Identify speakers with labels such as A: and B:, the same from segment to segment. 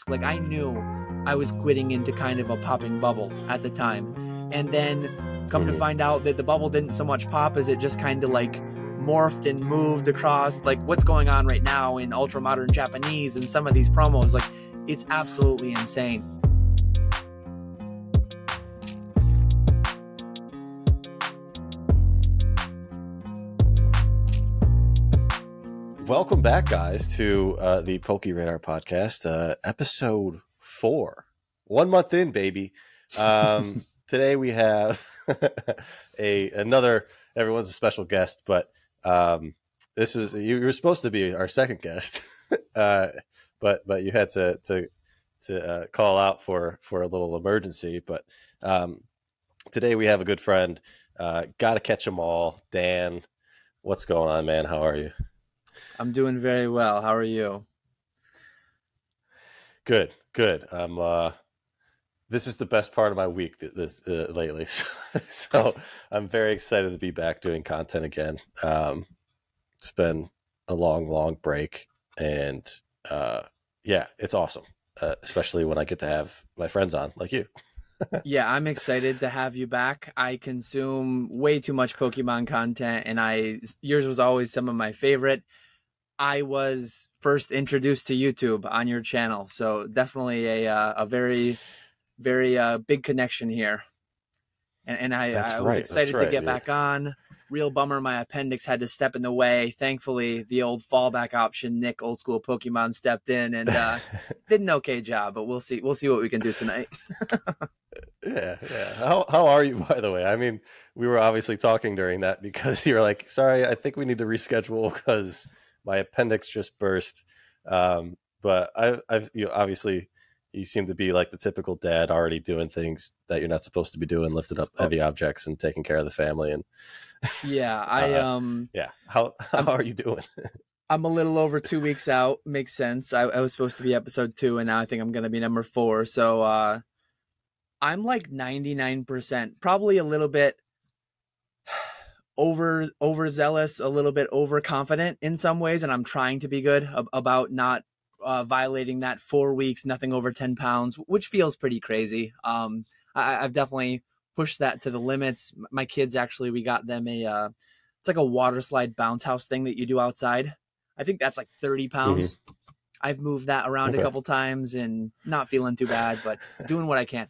A: Like, I knew I was quitting into kind of a popping bubble at the time. And then come to find out that the bubble didn't so much pop as it just kind of like morphed and moved across like what's going on right now in ultra modern Japanese and some of these promos. Like, it's absolutely insane.
B: Welcome back, guys, to the PokeRadar podcast, episode 4. 1 month in, baby. Today we have another. Everyone's a special guest, but this is you're supposed to be our second guest, but you had to call out for a little emergency. But today we have a good friend. Got to catch them all. Dan, what's going on, man? How are you?
A: I'm doing very well. How are you?
B: Good. This is the best part of my week lately. So I'm very excited to be back doing content again. It's been a long break, and yeah, it's awesome. Especially when I get to have my friends on like you.
A: Yeah, I'm excited to have you back. I consume way too much Pokemon content, and yours was always some of my favorite. I was first introduced to YouTube on your channel, so definitely a very, very big connection here. And I was excited to get back on. Real bummer my appendix had to step in the way. Thankfully, the old fallback option, Nick, old school Pokemon, stepped in and did an okay job. But we'll see what we can do tonight.
B: Yeah. How are you, by the way? I mean, we were obviously talking during that because you're like, sorry, I think we need to reschedule because my appendix just burst. But I've obviously you seem to be like the typical dad, already doing things that you're not supposed to be doing, lifting up heavy objects and taking care of the family. And
A: yeah,
B: yeah. How are you doing?
A: I'm a little over 2 weeks out. Makes sense. I was supposed to be episode 2, and now I think I'm going to be number 4. So I'm like 99%, probably a little bit overzealous, a little bit overconfident in some ways, and I'm trying to be good about not violating that 4 weeks, nothing over 10 pounds, which feels pretty crazy. I've definitely pushed that to the limits. My kids, actually, we got them it's like a water slide bounce house thing that you do outside. I think that's like 30 pounds. I've moved that around a couple times and not feeling too bad, but doing what I can.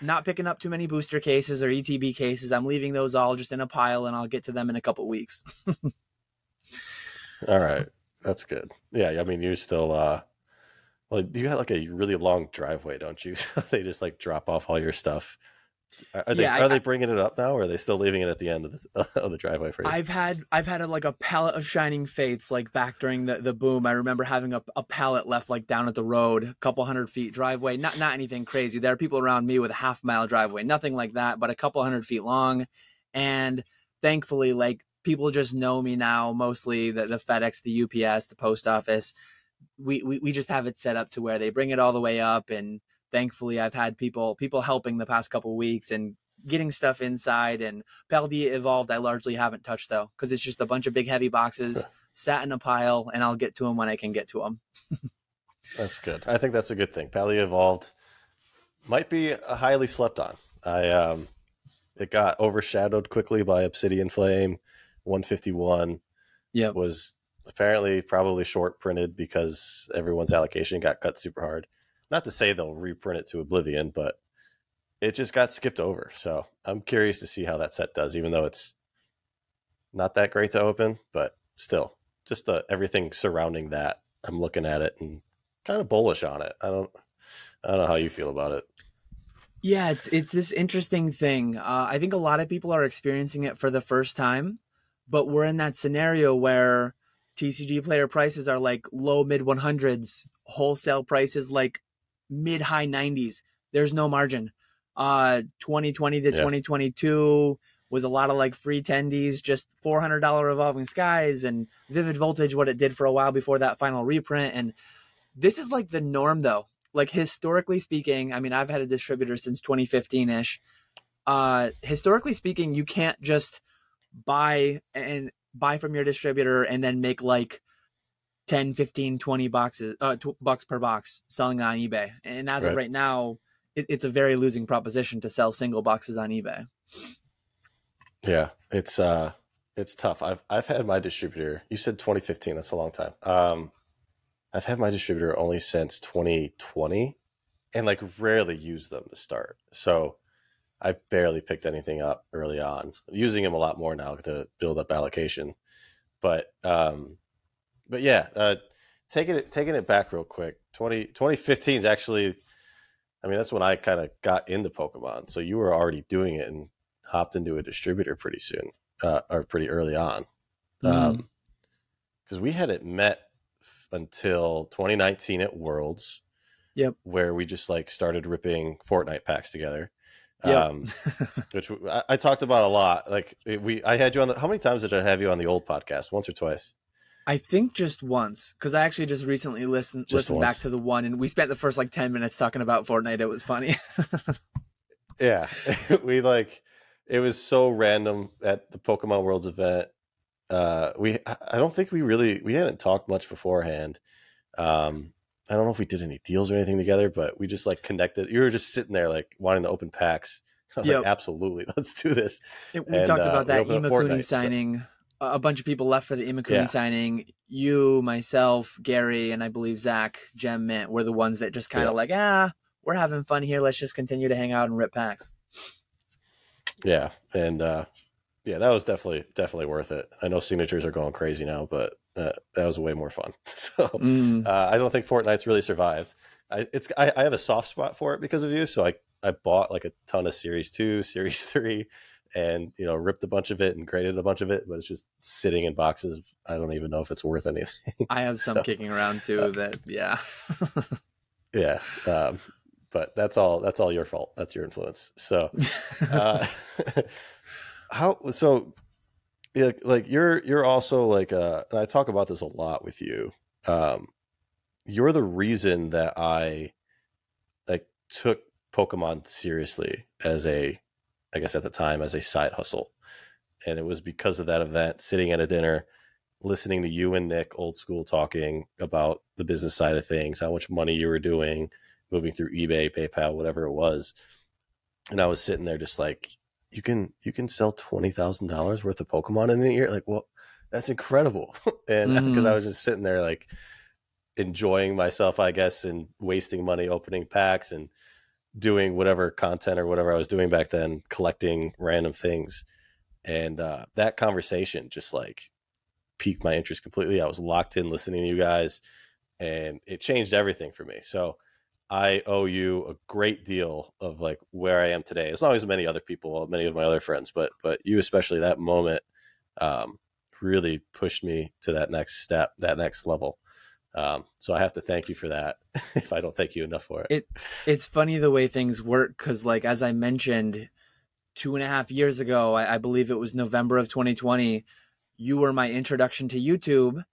A: Not picking up too many booster cases or ETB cases. I'm leaving those all just in a pile, and I'll get to them in a couple weeks.
B: All right. That's good. Yeah. I mean, you're still, well, you got like a really long driveway, don't you? They just like drop off all your stuff. Are they bringing it up now, or are they still leaving it at the end of the driveway for you?
A: I've had like a pallet of Shining Fates, like back during the boom. I remember having a pallet left like down at the road, a couple 100 feet driveway. Not anything crazy. There are people around me with a half-mile driveway, nothing like that, but a couple 100 feet long. And thankfully, like, people just know me now, mostly the FedEx, the UPS, the post office. We just have it set up to where they bring it all the way up, and thankfully, I've had people helping the past couple of weeks and getting stuff inside. And Paldea Evolved, I largely haven't touched, though, because it's just a bunch of big, heavy boxes sat in a pile, and I'll get to them when I can get to them.
B: That's good. I think that's a good thing. Paldea Evolved might be highly slept on. It got overshadowed quickly by Obsidian Flame. 151 was apparently probably short printed because everyone's allocation got cut super hard. Not to say they'll reprint it to oblivion, but it just got skipped over. So I'm curious to see how that set does, even though it's not that great to open, but still, just everything surrounding that. I'm looking at it and kind of bullish on it. I don't know how you feel about it.
A: Yeah, it's this interesting thing. I think a lot of people are experiencing it for the first time, but we're in that scenario where TCG player prices are like low mid 100s, wholesale prices like mid high 90s. There's no margin. 2020 to 2022 was a lot of like free tendies, just $400 Revolving Skies and Vivid Voltage, what it did for a while before that final reprint. And this is like the norm, though. Like, historically speaking, I mean, I've had a distributor since 2015-ish. Historically speaking, you can't just buy from your distributor and then make like 10, 15, 20 boxes, bucks per box selling on eBay. And as of right now, it's a very losing proposition to sell single boxes on eBay.
B: Yeah, it's tough. I've had my distributor. You said 2015. That's a long time. I've had my distributor only since 2020, and like rarely used them to start. So I barely picked anything up early on. I'm using them a lot more now to build up allocation. But yeah, taking it back real quick. 2015 is actually, I mean, that's when I kind of got into Pokemon. So you were already doing it and hopped into a distributor pretty soon, or pretty early on. Because we hadn't met until 2019 at Worlds.
A: Yep.
B: Where we just like started ripping Fortnite packs together.
A: Yep.
B: Which I talked about a lot. Like I had you on how many times did I have you on the old podcast? Once or twice?
A: I think just once, because I actually just recently listened back to the one, and we spent the first like 10 minutes talking about Fortnite. It was funny.
B: Yeah, it was so random at the Pokemon Worlds event. I don't think we hadn't talked much beforehand. I don't know if we did any deals or anything together, but we just like connected. You were just sitting there like wanting to open packs. I was like, absolutely, let's do this.
A: We talked about that Imakuni signing. So. A bunch of people left for the Imakuni signing. You, myself, Gary, and I believe Zach, Gem Mint were the ones that just kind of like, we're having fun here. Let's just continue to hang out and rip packs.
B: Yeah. And that was definitely worth it. I know signatures are going crazy now, but that was way more fun. So I don't think Fortnite's really survived. I have a soft spot for it because of you. So I bought like a ton of Series 2, Series 3, and ripped a bunch of it and graded a bunch of it, but it's just sitting in boxes. I don't even know if it's worth anything.
A: I have some kicking around too
B: but that's all your fault. That's your influence. So like you're also like and I talk about this a lot with you. You're the reason that I like took Pokemon seriously as I guess at the time as a side hustle. And it was because of that event, sitting at a dinner, listening to you and Nick old school talking about the business side of things, how much money you were doing, moving through eBay, PayPal, whatever it was. And I was sitting there just like, you can sell $20,000 worth of Pokemon in a year. Like, well, that's incredible. And because I was just sitting there like enjoying myself, I guess, and wasting money opening packs and doing whatever content or whatever I was doing back then, collecting random things. And that conversation just like piqued my interest completely. I was locked in listening to you guys, and it changed everything for me. So I owe you a great deal of like where I am today, as long as many other people, many of my other friends, but you especially, that moment really pushed me to that next step, that next level. So I have to thank you for that if I don't thank you enough for it.
A: It's funny the way things work, because like, as I mentioned, 2.5 years ago, I believe it was November of 2020, you were my introduction to YouTube.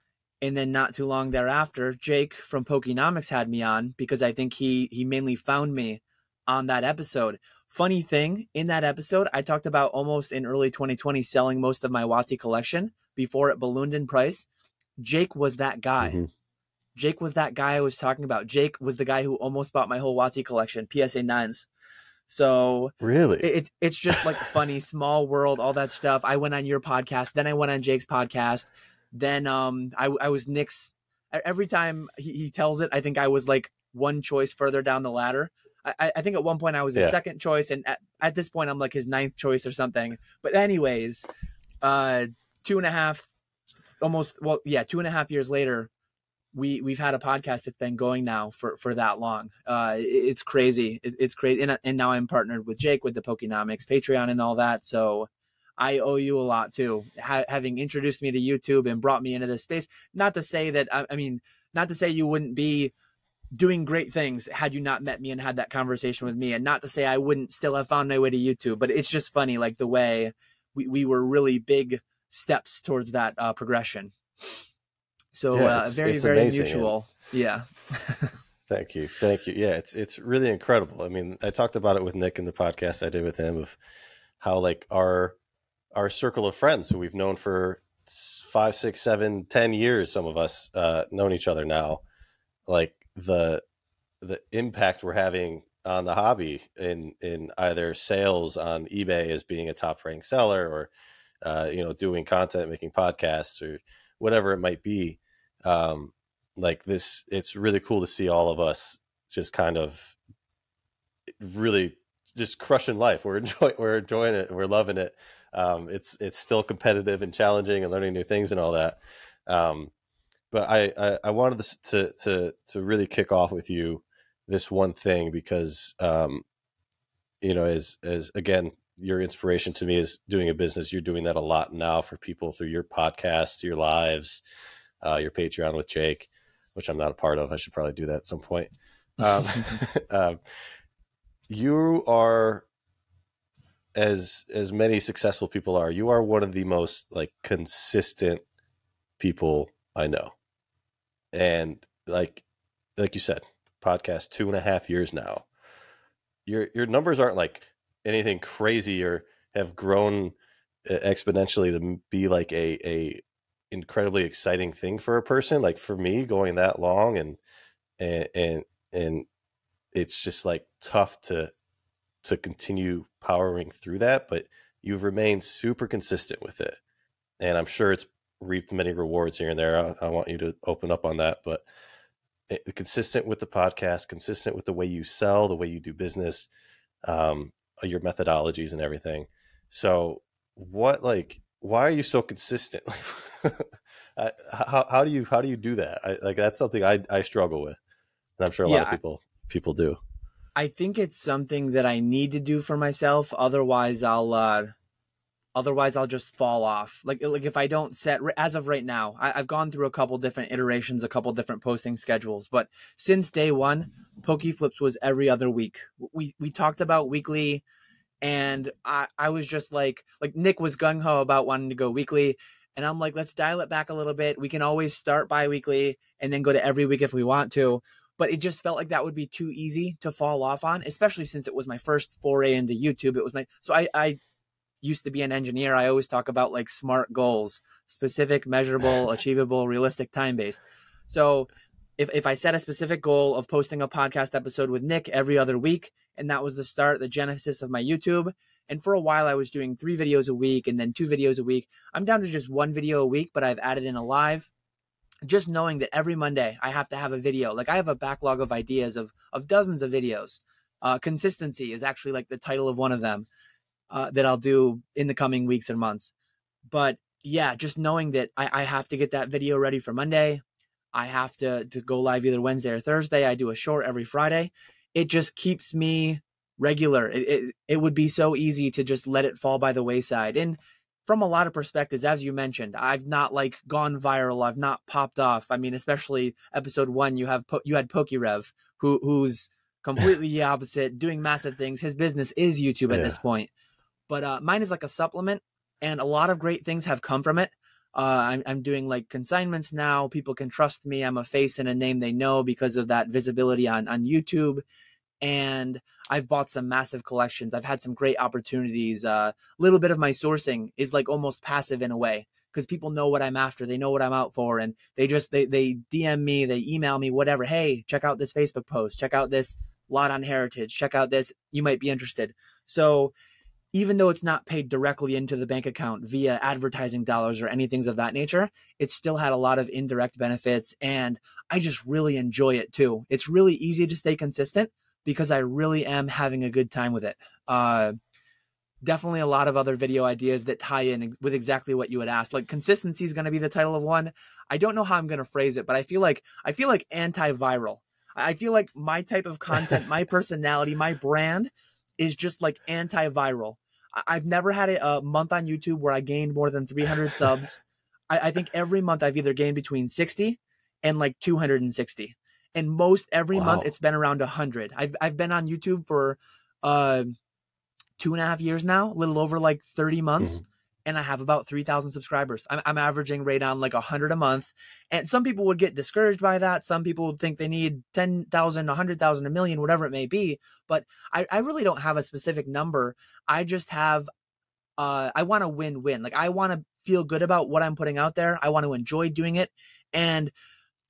A: And then not too long thereafter, Jake from Pokenomics had me on, because I think he mainly found me on that episode. Funny thing, in that episode, I talked about almost in early 2020 selling most of my WotC collection before it ballooned in price. Jake was that guy. Mm-hmm. Jake was that guy I was talking about. Jake was the guy who almost bought my whole WotC collection, PSA 9s. So
B: really,
A: it's just like funny, small world, all that stuff. I went on your podcast, then I went on Jake's podcast. Then I was Nick's. Every time he tells it, I think I was like one choice further down the ladder. I think at one point I was his second choice, and at this point I'm like his 9th choice or something. But anyways, 2.5 years later, we've had a podcast that's been going now for that long. It's crazy. It's crazy. And now I'm partnered with Jake with the Pokenomics Patreon and all that. So I owe you a lot too, having introduced me to YouTube and brought me into this space. Not to say that, not to say you wouldn't be doing great things had you not met me and had that conversation with me, and not to say I wouldn't still have found my way to YouTube, but it's just funny, like the way we were really big steps towards that progression. So very, very amazing. Mutual. Yeah.
B: Thank you. Yeah, it's really incredible. I mean, I talked about it with Nick in the podcast I did with him of how like our circle of friends who we've known for 5, 6, 7, 10 years, some of us known each other now, like the impact we're having on the hobby in either sales on eBay as being a top ranked seller, or doing content, making podcasts, or whatever it might be. Like this, it's really cool to see all of us just kind of really just crushing life. We're enjoying it. We're loving it. It's still competitive and challenging and learning new things and all that. But I wanted this to really kick off with you this one thing, because as again, your inspiration to me is doing a business. You're doing that a lot now for people through your podcasts, your lives, your Patreon with Jake, which I'm not a part of. I should probably do that at some point. You are, as many successful people are, you are one of the most like consistent people I know. And like you said, podcast 2.5 years now. Your numbers aren't like anything crazy or have grown exponentially to be like a incredibly exciting thing for a person. Like for me, going that long and it's just like tough to continue powering through that, but you've remained super consistent with it. And I'm sure it's reaped many rewards here and there. I want you to open up on that, but consistent with the podcast, consistent with the way you sell, the way you do business, your methodologies and everything. So why are you so consistent? How do you do that? Like, that's something I struggle with. And I'm sure a lot of people do.
A: I think it's something that I need to do for myself. Otherwise I'll just fall off. Like if I don't set, as of right now, I've gone through a couple different iterations, a couple different posting schedules, but since day one, PokeFlips was every other week. We talked about weekly, and I was just like Nick was gung-ho about wanting to go weekly. And I'm like, let's dial it back a little bit. We can always start bi-weekly and then go to every week if we want to. But it just felt like that would be too easy to fall off on, especially since it was my first foray into YouTube. I used to be an engineer. I always talk about like SMART goals: specific, measurable, achievable, realistic, time-based. So if I set a specific goal of posting a podcast episode with Nick every other week, and that was the genesis of my YouTube. And for a while I was doing 3 videos a week and then 2 videos a week. I'm down to just 1 video a week, but I've added in a live. Just knowing that every Monday I have to have a video. Like I have a backlog of ideas of dozens of videos. Consistency is actually like the title of one of them that I'll do in the coming weeks and months. But yeah, just knowing that I have to get that video ready for Monday. I have to go live either Wednesday or Thursday. I do a short every Friday. It just keeps me regular. It would be so easy to just let it fall by the wayside. And from a lot of perspectives, as you mentioned, I've not like gone viral. I've not popped off. I mean, especially episode 1, you had PokeRev, who's completely the opposite, doing massive things. His business is YouTube at this point. But mine is like a supplement, and a lot of great things have come from it. I'm doing like consignments now. People can trust me. I'm a face and a name they know because of that visibility on YouTube. And I've bought some massive collections. I've had some great opportunities. Little bit of my sourcing is like almost passive in a way, because people know what I'm after. They know what I'm out for. And they DM me, they email me, whatever. Hey, check out this Facebook post. Check out this lot on Heritage. Check out this. You might be interested. So even though it's not paid directly into the bank account via advertising dollars or anything of that nature, it still had a lot of indirect benefits. And I just really enjoy it too. It's really easy to stay consistent because I really am having a good time with it. Definitely a lot of other video ideas that tie in with exactly what you had asked. Like consistency is going to be the title of one. I don't know how I'm going to phrase it, but I feel like antiviral. I feel like my type of content, my personality, my brand is just like antiviral. I've never had a month on YouTube where I gained more than 300 subs. I think every month I've either gained between 60 and like 260. And most every month it's been around 100. I've been on YouTube for 2.5 years now, a little over like 30 months. And I have about 3,000 subscribers. I'm averaging right on like 100 a month. And some people would get discouraged by that. Some people would think they need 10,000, 100,000, a million, whatever it may be. But I really don't have a specific number. I just have, I want to win-win. Like I want to feel good about what I'm putting out there. I want to enjoy doing it. And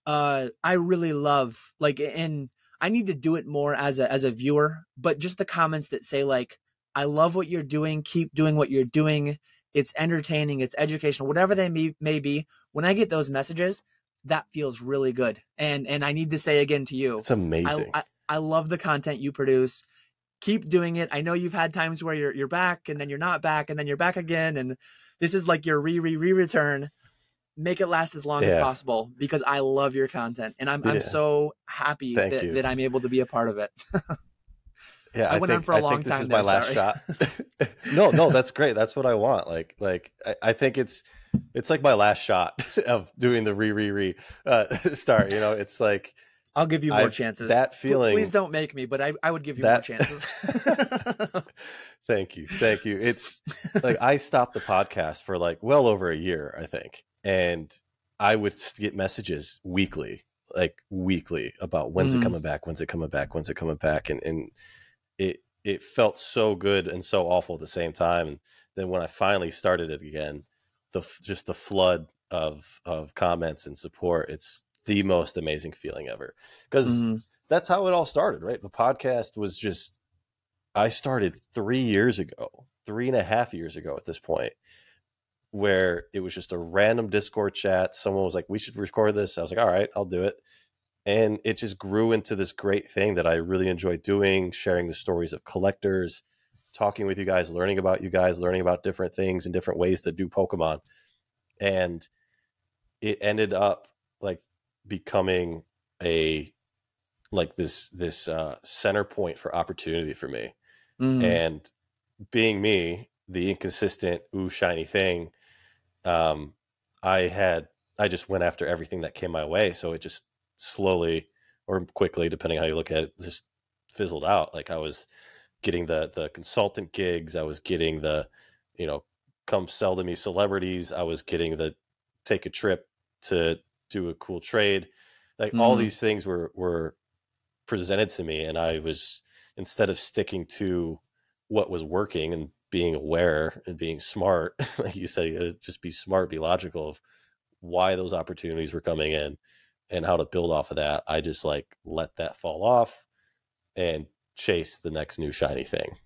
A: I really love, like, and I need to do it more as a viewer, but just the comments that say, like, I love what you're doing. Keep doing what you're doing. It's entertaining. It's educational, whatever they may be. When I get those messages, that feels really good. And I need to say again to you,
B: it's amazing.
A: I love the content you produce. Keep doing it. I know you've had times where you're back and then you're not back and then you're back again. And this is like your return. Make it last as long as possible, because I love your content, and I'm so happy that I'm able to be a part of it.
B: Yeah,
A: I went on for a long time.
B: This is my last shot. No, that's great. That's what I want. Like I think it's like my last shot of doing the start. You know, it's like,
A: I'll give you more chances.
B: That feeling.
A: Please don't make me, but I would give you more chances.
B: Thank you. It's like, I stopped the podcast for like well over a year, I think. And I would get messages weekly about when's it coming back? And it felt so good and so awful at the same time. And then when I finally started it again, just the flood of comments and support, it's the most amazing feeling ever. Because that's how it all started, right? The podcast was just, I started 3.5 years ago at this point, where it was just a random Discord chat. Someone was like, we should record this. I was like, all right, I'll do it. And it just grew into this great thing that I really enjoy doing, sharing the stories of collectors, talking with you guys, learning about different things and different ways to do Pokemon. And it ended up like becoming this center point for opportunity for me. And being me, the inconsistent shiny thing, I just went after everything that came my way. So it just slowly or quickly, depending how you look at it, just fizzled out. Like, I was getting the consultant gigs. I was getting the, come sell to me celebrities. I was getting the take a trip to do a cool trade. Like, all these things were presented to me. And I was, instead of sticking to what was working and being aware and being smart, like you say, just be smart, be logical of why those opportunities were coming in and how to build off of that, I just let that fall off and chase the next new shiny thing,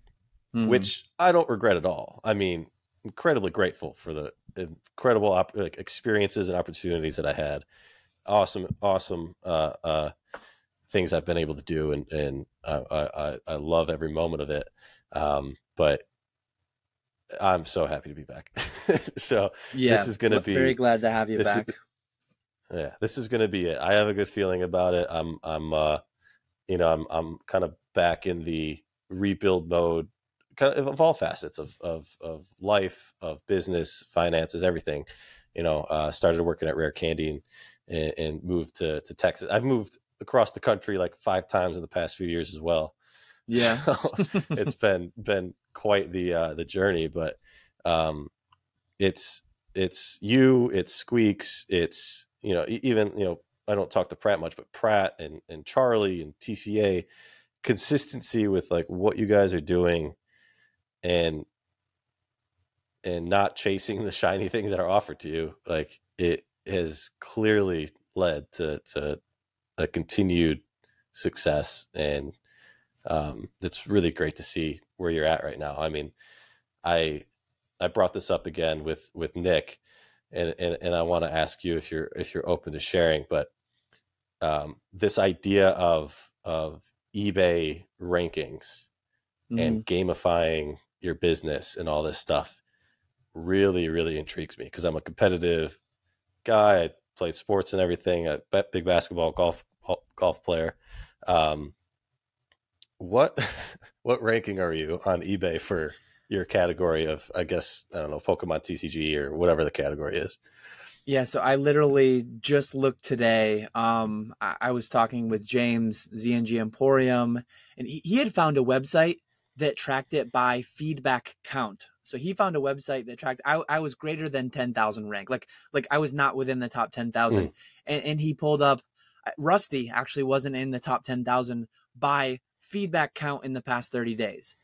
B: which I don't regret at all. I mean, incredibly grateful for the incredible experiences and opportunities that I had. Awesome things I've been able to do, and I love every moment of it. But I'm so happy to be back. So this is going to be
A: very glad to have you back.
B: This is going to be it. I have a good feeling about it. I'm kind of back in the rebuild mode, kind of all facets of life, of business, finances, everything. Started working at Rare Candy and moved to Texas. I've moved across the country like 5 times in the past few years as well.
A: Yeah.
B: So it's been quite the journey, but it's you, it's Squeaks, it's, even, I don't talk to Pratt much, but Pratt and Charlie and TCA, consistency with like what you guys are doing and not chasing the shiny things that are offered to you. Like, it has clearly led to a continued success, and it's really great to see where you're at right now. I mean, I brought this up again with Nick, and I want to ask you if you're open to sharing, but this idea of eBay rankings and gamifying your business and all this stuff really, really intrigues me, because I'm a competitive guy. I played sports and everything. I big basketball, golf player. What ranking are you on eBay for your category of, I guess, I don't know, Pokemon TCG or whatever the category is?
A: Yeah, so I literally just looked today. I was talking with James, ZNG Emporium, and he had found a website that tracked it by feedback count. So he found a website that tracked, I was greater than 10,000 rank. Like I was not within the top 10,000. And he pulled up, Rusty actually wasn't in the top 10,000 by feedback count in the past 30 days.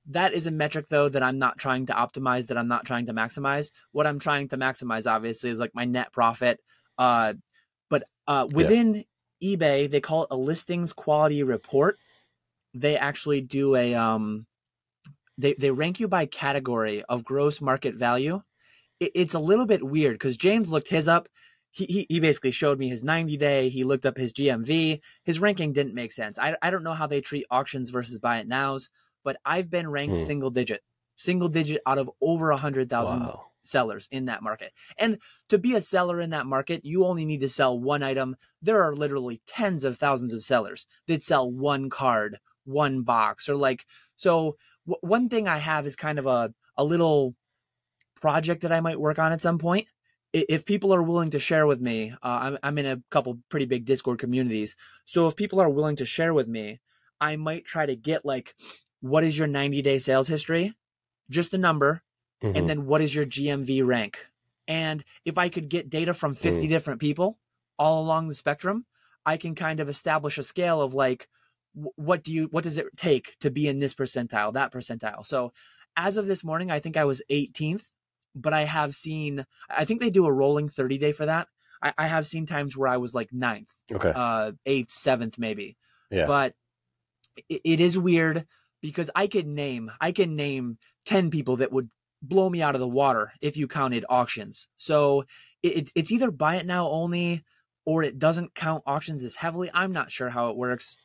A: that is a metric though that I'm not trying to optimize, that I'm not trying to maximize. What I'm trying to maximize obviously is like my net profit. But within eBay, they call it a listings quality report. They actually do a they rank you by category of gross market value. It's a little bit weird because James looked his up. He basically showed me his 90-day. He looked up his GMV. His ranking didn't make sense. I don't know how they treat auctions versus buy it nows, but I've been ranked single digit out of over 100,000 sellers in that market. And to be a seller in that market, you only need to sell one item. There are literally tens of thousands of sellers that sell one card, one box, or like, so one thing I have is kind of a little project that I might work on at some point. If people are willing to share with me, I'm in a couple pretty big Discord communities. So if people are willing to share with me, I might try to get like, what is your 90-day sales history? Just the number. And then what is your GMV rank? And if I could get data from 50 different people all along the spectrum, I can kind of establish a scale of like, what does it take to be in this percentile, that percentile? So as of this morning, I think I was 18th, but I have seen, I think they do a rolling 30-day for that. I have seen times where I was like 9th, 8th, 7th, maybe. Yeah. But it is weird because I can name 10 people that would blow me out of the water if you counted auctions. So it's either buy it now only, or it doesn't count auctions as heavily. I'm not sure how it works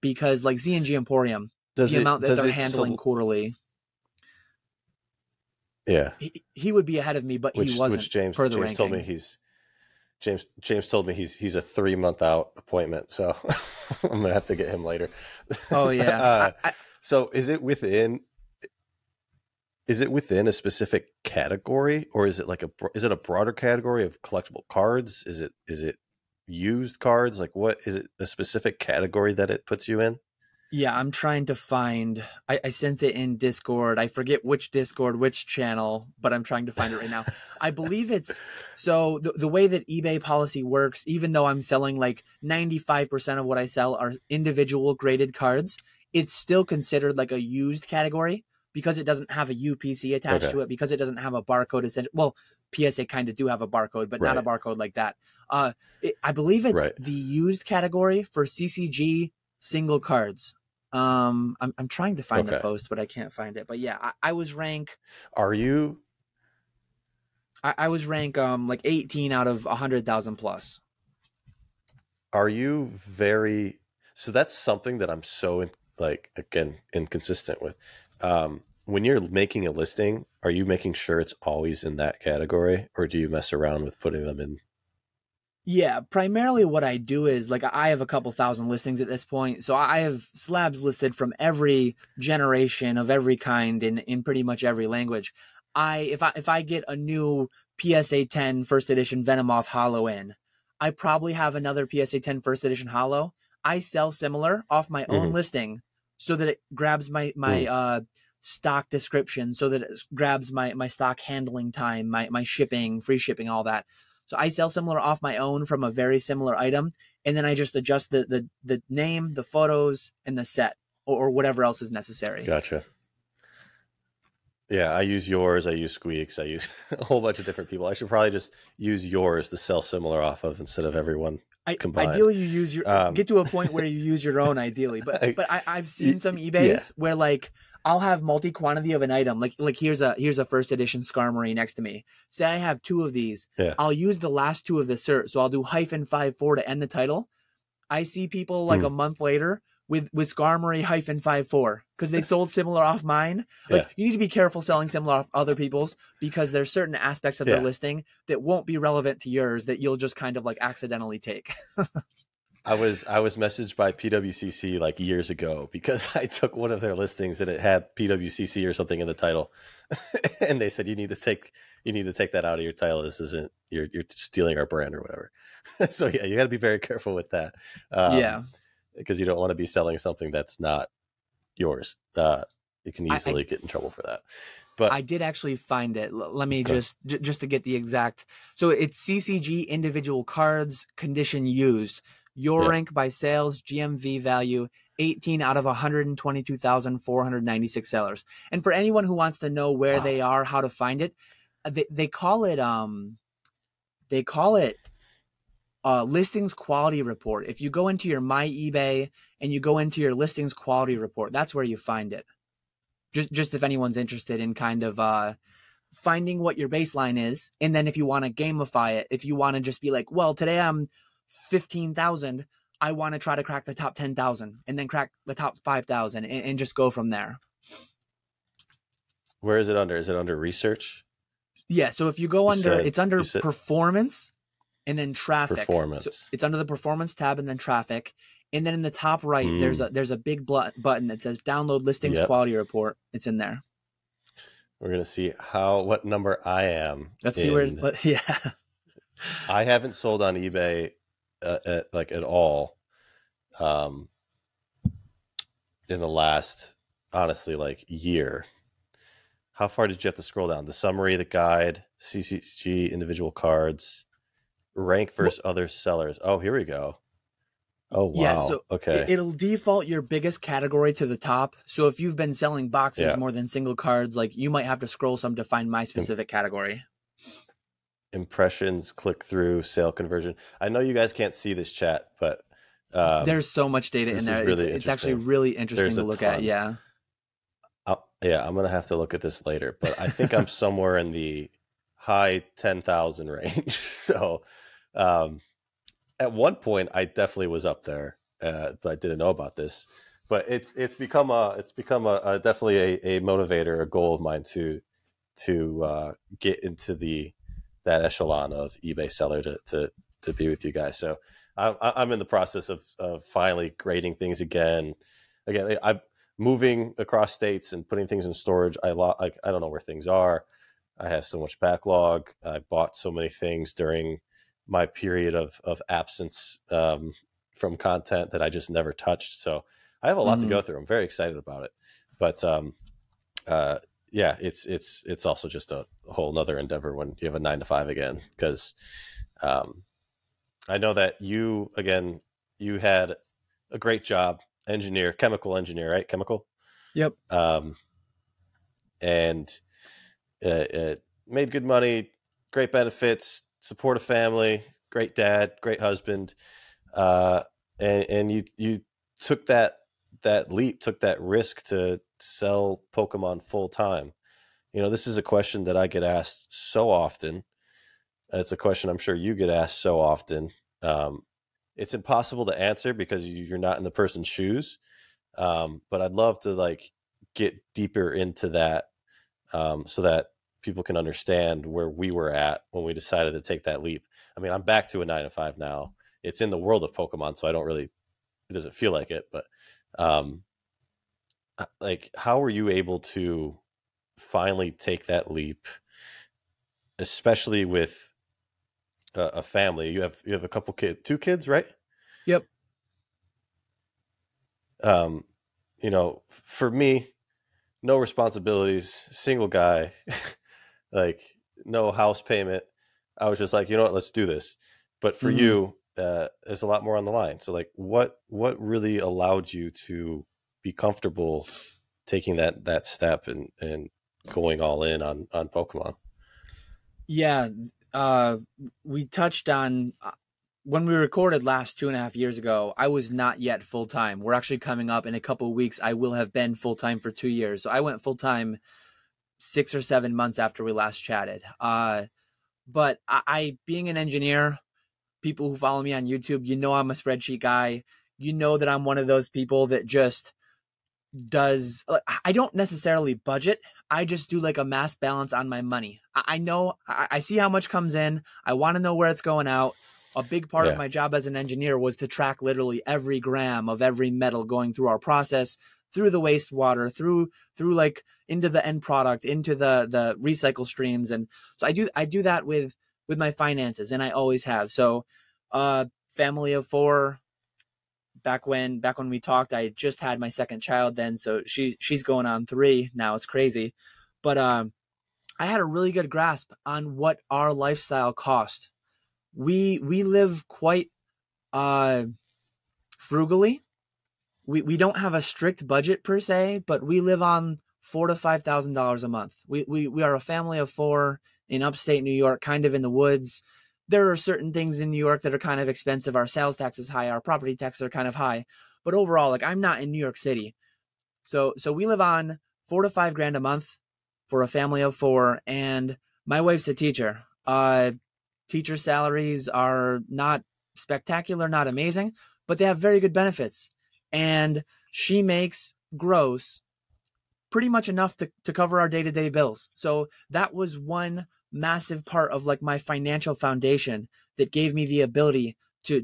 A: because like Z&G Emporium, amount that they're handling quarterly.
B: Yeah,
A: he would be ahead of me, but he wasn't.
B: Which James told me James told me he's a 3-month out appointment, so I'm gonna have to get him later.
A: Oh yeah.
B: So is it within a specific category, or is it like a broader category of collectible cards? Is it used cards? Like, what is it, a specific category that it puts you in?
A: Yeah, I'm trying to find, I sent it in Discord. I forget which Discord, which channel, but I'm trying to find it right now. I believe it's, so the way that eBay policy works, even though I'm selling like 95% of what I sell are individual graded cards, it's still considered like a used category because it doesn't have a UPC attached to it, because it doesn't have a barcode. Well, PSA kind of do have a barcode, but not a barcode like that. I believe it's the used category for CCG single cards. I'm trying to find the post, but I can't find it. But yeah, I was rank.
B: Are you?
A: I was rank like 18 out of 100,000 plus.
B: Are you very? So that's something that I'm so inconsistent with. When you're making a listing, are you making sure it's always in that category, or do you mess around with putting them in?
A: Yeah, primarily what I do is like I have a couple thousand listings at this point. So I have slabs listed from every generation of every kind in pretty much every language. If I get a new PSA 10 first edition Venomoth Hollow in, I probably have another PSA 10 first edition Hollow. I sell similar off my own listing so that it grabs my stock description, so that it grabs my stock handling time, my shipping, free shipping, all that. So I sell similar off my own from a very similar item, and then I just adjust the name, the photos, and the set, or whatever else is necessary.
B: Gotcha. Yeah, I use yours. I use Squeaks. I use a whole bunch of different people. I should probably just use yours to sell similar off of instead of everyone combined.
A: Ideally, you use your get to a point where you use your own. Ideally, but I've seen some eBays where like I'll have multi-quantity of an item. Like here's a first edition Skarmory next to me. Say I have 2 of these. Yeah. I'll use the last 2 of the cert. So I'll do -54 to end the title. I see people like a month later with Skarmory -54 because they sold similar off mine. Like you need to be careful selling similar off other people's, because there's certain aspects of their listing that won't be relevant to yours that you'll just kind of like accidentally take.
B: I was messaged by PWCC like years ago because I took one of their listings and it had PWCC or something in the title, and they said you need to take that out of your title. This isn't, you're stealing our brand or whatever. So yeah, you got to be very careful with that. Because you don't want to be selling something that's not yours. You can easily get in trouble for that. But
A: I did actually find it. Let me just to get the exact. So it's CCG individual cards, condition used. Your rank by sales, GMV value, 18 out of 122,496 sellers. And for anyone who wants to know where they are, how to find it, they call it listings quality report. If you go into your My eBay and you go into your listings quality report, that's where you find it. Just if anyone's interested in kind of finding what your baseline is. And then if you want to gamify it, if you want to just be like, well, today I'm 15,000, I want to try to crack the top 10,000 and then crack the top 5,000 and just go from there.
B: Where is it under? Is it under research?
A: Yeah. So if you go it's under performance and then traffic.
B: Performance.
A: So it's under the performance tab and then traffic. And then in the top right, there's a big button that says download listings quality report. It's in there.
B: We're going to see what number I am.
A: Let's see where, yeah.
B: I haven't sold on eBay at all in the last, honestly, like year. How far did you have to scroll down? The summary, the guide, CCG, individual cards, rank versus other sellers. Oh, here we go. Oh, wow.
A: Yeah, so
B: okay.
A: It'll default your biggest category to the top. So if you've been selling boxes more than single cards, like you might have to scroll some to find my specific category.
B: Impressions, click through, sale conversion. I know you guys can't see this chat, but
A: there's so much data in there.
B: Really
A: it's actually really interesting to look at. Yeah.
B: Yeah, I'm going to have to look at this later, but I think I'm somewhere in the high 10,000 range. So, at one point, I definitely was up there, but I didn't know about this. But it's become a definitely a motivator, a goal of mine to get into that echelon of eBay seller to be with you guys. So I'm in the process of finally grading things again. I'm moving across states and putting things in storage. I don't know where things are. I have so much backlog. I bought so many things during my period of absence from content that I just never touched. So I have a lot to go through. I'm very excited about it, but yeah, it's also just a whole nother endeavor when you have a 9 to 5 again, because I know that you had a great job, chemical engineer, right? Chemical.
A: Yep.
B: And it made good money, great benefits, support a family, great dad, great husband, and you took that leap, took that risk to sell Pokemon full time. You know, this is a question that I get asked so often. It's a question I'm sure you get asked so often. It's impossible to answer because you're not in the person's shoes. But I'd love to get deeper into that, so that people can understand where we were at when we decided to take that leap. I mean, I'm back to a 9 to 5 now. It's in the world of Pokemon, so it doesn't feel like it, but how were you able to finally take that leap, especially with a family? You have a couple kids, 2 kids, right?
A: Yep.
B: You know, for me, no responsibilities, single guy, no house payment. I was just like, you know what, let's do this. But for you, there's a lot more on the line. So what really allowed you to be comfortable taking that step and going all in on Pokemon?
A: Yeah. We touched on, when we recorded last 2.5 years ago, I was not yet full-time. We're actually coming up in a couple of weeks. I will have been full-time for 2 years. So I went full-time 6 or 7 months after we last chatted. But I being an engineer, people who follow me on YouTube, you know, I'm a spreadsheet guy. You know that I'm one of those people that just does, I don't necessarily budget. I just do a mass balance on my money. I know, I see how much comes in. I want to know where it's going out. A big part of my job as an engineer was to track literally every gram of every metal going through our process, through the wastewater, through into the end product, into the recycle streams. And so I do that with my finances, and I always have. So family of 4, back when we talked, I had just had my second child then, so she's going on 3 now. It's crazy. But I had a really good grasp on what our lifestyle cost. We live quite frugally. we don't have a strict budget per se, but we live on $4,000 to $5,000 a month. We are a family of 4 in upstate New York, kind of in the woods. There are certain things in New York that are kind of expensive. Our sales tax is high. Our property taxes are kind of high. But overall, like, I'm not in New York City. So we live on $4,000 to $5,000 a month for a family of 4. And my wife's a teacher. Teacher salaries are not spectacular, not amazing, but they have very good benefits. And she makes gross pretty much enough to cover our day-to-day bills. So that was one massive part of like my financial foundation that gave me the ability to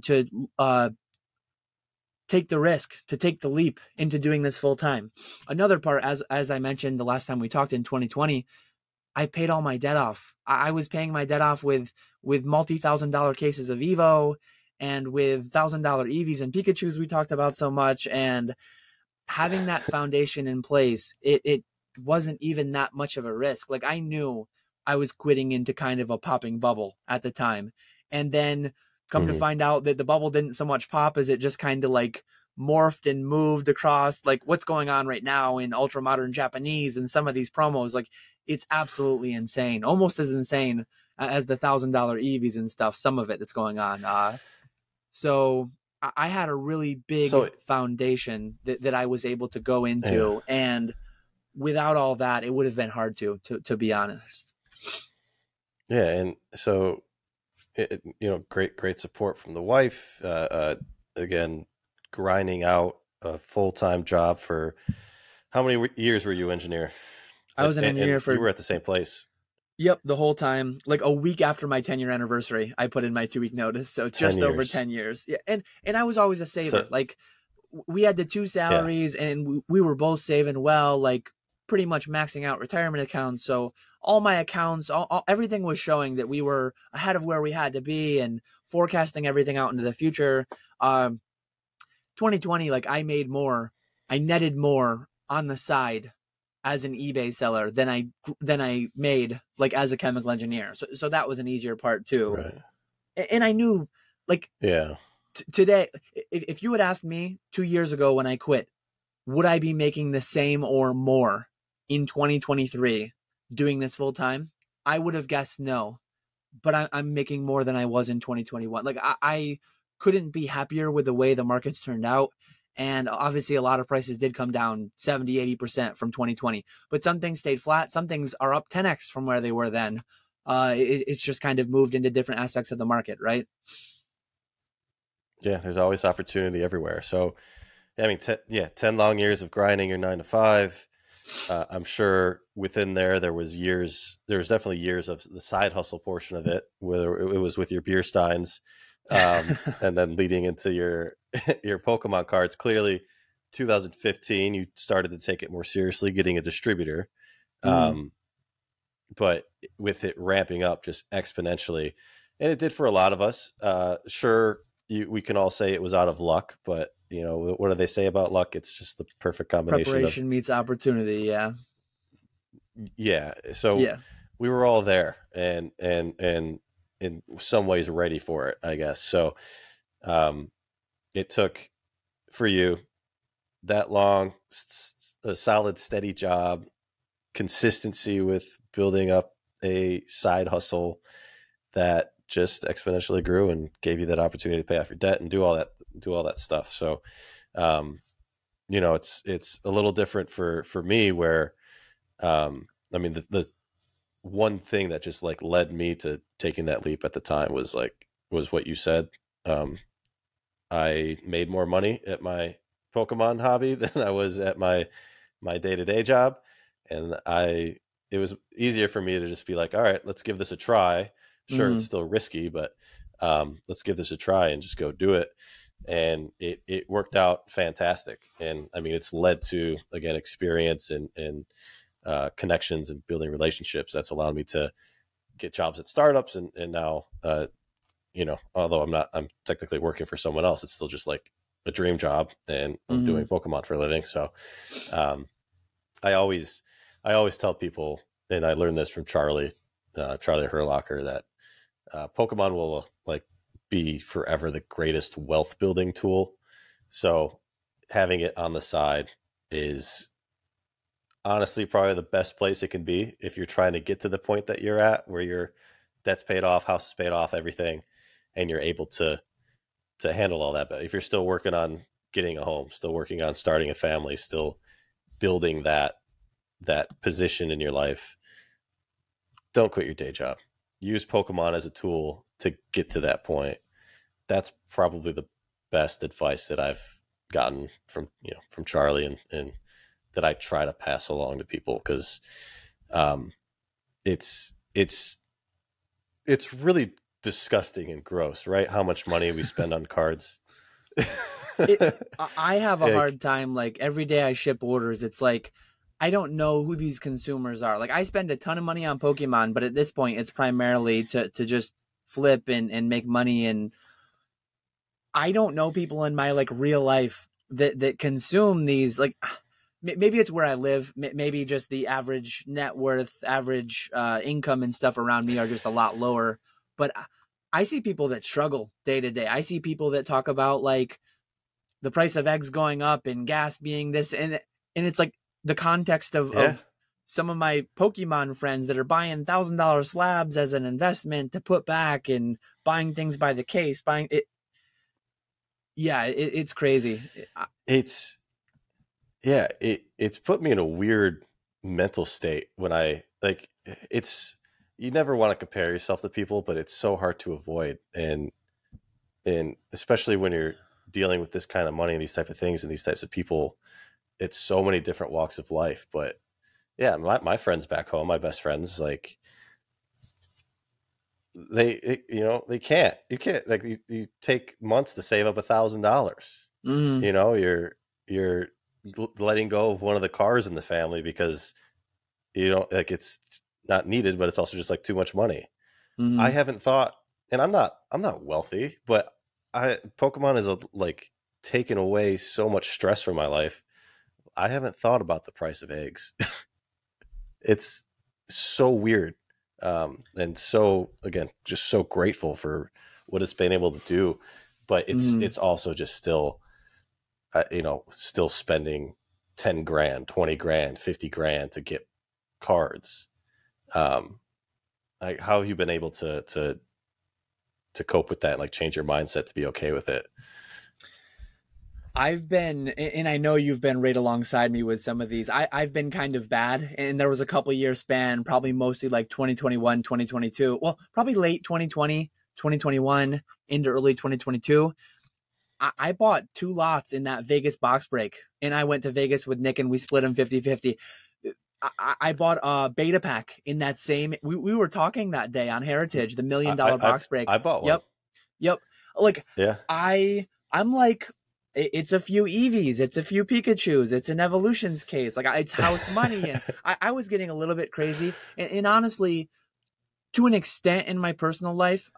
A: take the risk, to take the leap into doing this full time. Another part, as I mentioned the last time we talked in 2020, I paid all my debt off. I was paying my debt off with multi-$1,000 cases of Evo and with $1,000 EVs and Pikachus we talked about so much. And having that foundation in place, it wasn't even that much of a risk. Like, I knew I was quitting into kind of a popping bubble at the time. And then come to find out that the bubble didn't so much pop as it just kind of like morphed and moved across like what's going on right now in ultra modern Japanese and some of these promos. Like, it's absolutely insane, almost as insane as the $1,000 EVs and stuff, some of it that's going on. So I had a really big foundation that I was able to go into. Yeah. And without all that, it would have been hard to be honest.
B: Yeah. And so, great support from the wife. Again, grinding out a full-time job for how many years were you engineer?
A: I was an engineer
B: you were at the same place.
A: Yep, the whole time. Like a week after my 10-year anniversary, I put in my 2-week notice. So just over 10 years. Yeah, and I was always a saver. So, like, we had the 2 salaries, and we were both saving well, like pretty much maxing out retirement accounts. So all my accounts, everything was showing that we were ahead of where we had to be and forecasting everything out into the future. 2020, like, I netted more on the side as an eBay seller than I made like as a chemical engineer. So that was an easier part too. Right. And I knew, like, today, if you had asked me 2 years ago when I quit, would I be making the same or more in 2023 doing this full time? I would have guessed no, but I'm making more than I was in 2021. Like, I couldn't be happier with the way the markets turned out. And obviously a lot of prices did come down 70, 80% from 2020, but some things stayed flat. Some things are up 10x from where they were then. It's just kind of moved into different aspects of the market, right?
B: Yeah, there's always opportunity everywhere. So, I mean, 10 long years of grinding your 9 to 5. I'm sure within there was definitely years of the side hustle portion of it, whether it was with your beer steins, and then leading into your Pokemon cards. Clearly 2015 you started to take it more seriously, getting a distributor, but with it ramping up just exponentially, and it did for a lot of us. Sure, we can all say it was out of luck, but what do they say about luck? It's just the perfect combination.
A: Preparation meets opportunity.
B: So we were all there and in some ways ready for it, I guess. So it took for you that long, a solid, steady job, consistency with building up a side hustle that just exponentially grew and gave you that opportunity to pay off your debt and do all that stuff. So, it's a little different for me where, I mean, the one thing that just like led me to taking that leap at the time was what you said. I made more money at my Pokemon hobby than I was at my day-to-day job. And it was easier for me to just be like, all right, let's give this a try. Sure, it's still risky, but let's give this a try and just go do it. And it worked out fantastic. And I mean, it's led to, again, experience and connections and building relationships that's allowed me to get jobs at startups. And now, although I'm technically working for someone else, it's still just like a dream job, and I'm doing Pokemon for a living. So I always tell people, and I learned this from Charlie Herlocker, that Pokemon will like be forever the greatest wealth building tool. So having it on the side is honestly probably the best place it can be if you're trying to get to the point that you're at where your debt's paid off, house is paid off, everything, and you're able to handle all that. But if you're still working on getting a home, still working on starting a family, still building that position in your life, don't quit your day job. Use Pokemon as a tool to get to that point. That's probably the best advice that I've gotten from Charlie, and that I try to pass along to people, because it's really disgusting and gross, right? How much money we spend on cards.
A: I have a hard time, like, every day I ship orders, it's like I don't know who these consumers are. Like, I spend a ton of money on Pokemon, but at this point it's primarily to just flip and make money, and I don't know people in my like real life that consume these. Like, maybe it's where I live, maybe just the average net worth, average income and stuff around me are just a lot lower, but I see people that struggle day to day. I see people that talk about like the price of eggs going up and gas being this, and it's like the context of some of my Pokemon friends that are buying $1,000 slabs as an investment to put back and buying things by the case, buying it. Yeah, it's crazy.
B: It's put me in a weird mental state when you never want to compare yourself to people, but it's so hard to avoid. And especially when you're dealing with this kind of money and these type of things and these types of people, it's so many different walks of life. But yeah, my friends back home, my best friends, like you can't like you take months to save up $1,000. Mm-hmm. You're letting go of one of the cars in the family because it's not needed, but it's also just like too much money. Mm-hmm. I haven't thought, and I'm not wealthy, but Pokemon is like taken away so much stress from my life. I haven't thought about the price of eggs. It's so weird. And so, again, just so grateful for what it's been able to do, but it's also just still, still spending 10 grand, 20 grand, 50 grand to get cards. How have you been able to cope with that and like change your mindset to be okay with it?
A: I've been, and I know you've been right alongside me with some of these. I've been kind of bad, and there was a couple year span, probably mostly like 2021, 2022. Well, probably late 2020, 2021 into early 2022. I bought 2 lots in that Vegas box break, and I went to Vegas with Nick and we split them 50-50. I bought a beta pack in that same, we were talking that day on Heritage, the $1 million box break.
B: I bought one.
A: Yep. Like,
B: yeah.
A: I'm like, it's a few Eevees, it's a few Pikachus, it's an Evolutions case, like it's house money. And I was getting a little bit crazy. And honestly, to an extent in my personal life,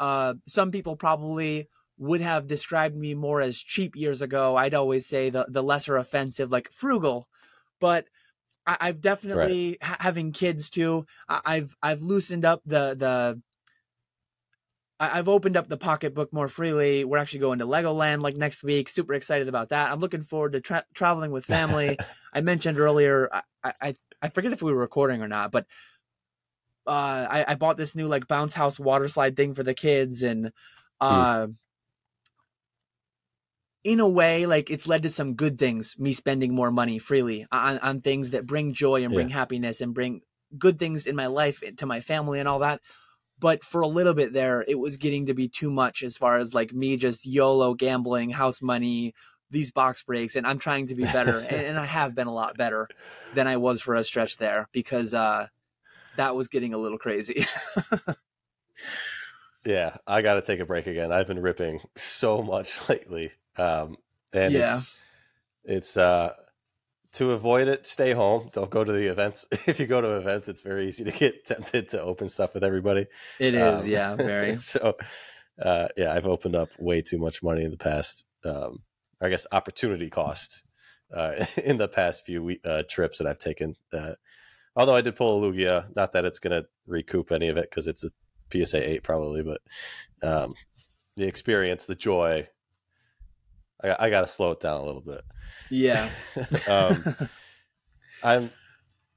A: some people probably would have described me more as cheap years ago. I'd always say the lesser offensive, like frugal. But I've definitely, having kids too, I've loosened up I've opened up the pocketbook more freely. We're actually going to Legoland like next week. Super excited about that. I'm looking forward to traveling with family. I mentioned earlier, I forget if we were recording or not, but I bought this new like bounce house water slide thing for the kids, and in a way, like it's led to some good things, me spending more money freely on things that bring joy and bring happiness and bring good things in my life, to my family and all that. But for a little bit there, it was getting to be too much as far as like me just YOLO gambling, house money, these box breaks. And I'm trying to be better. and I have been a lot better than I was for a stretch there, because that was getting a little crazy.
B: Yeah, I got to take a break again. I've been ripping so much lately. And it's to avoid it, stay home. Don't go to the events. If you go to events, it's very easy to get tempted to open stuff with everybody.
A: It is, very.
B: So, I've opened up way too much money in the past. I guess opportunity cost in the past few trips that I've taken. Although I did pull a Lugia, not that it's going to recoup any of it because it's a PSA 8 probably, but the experience, the joy, I got to slow it down a little bit.
A: Yeah.
B: I'm,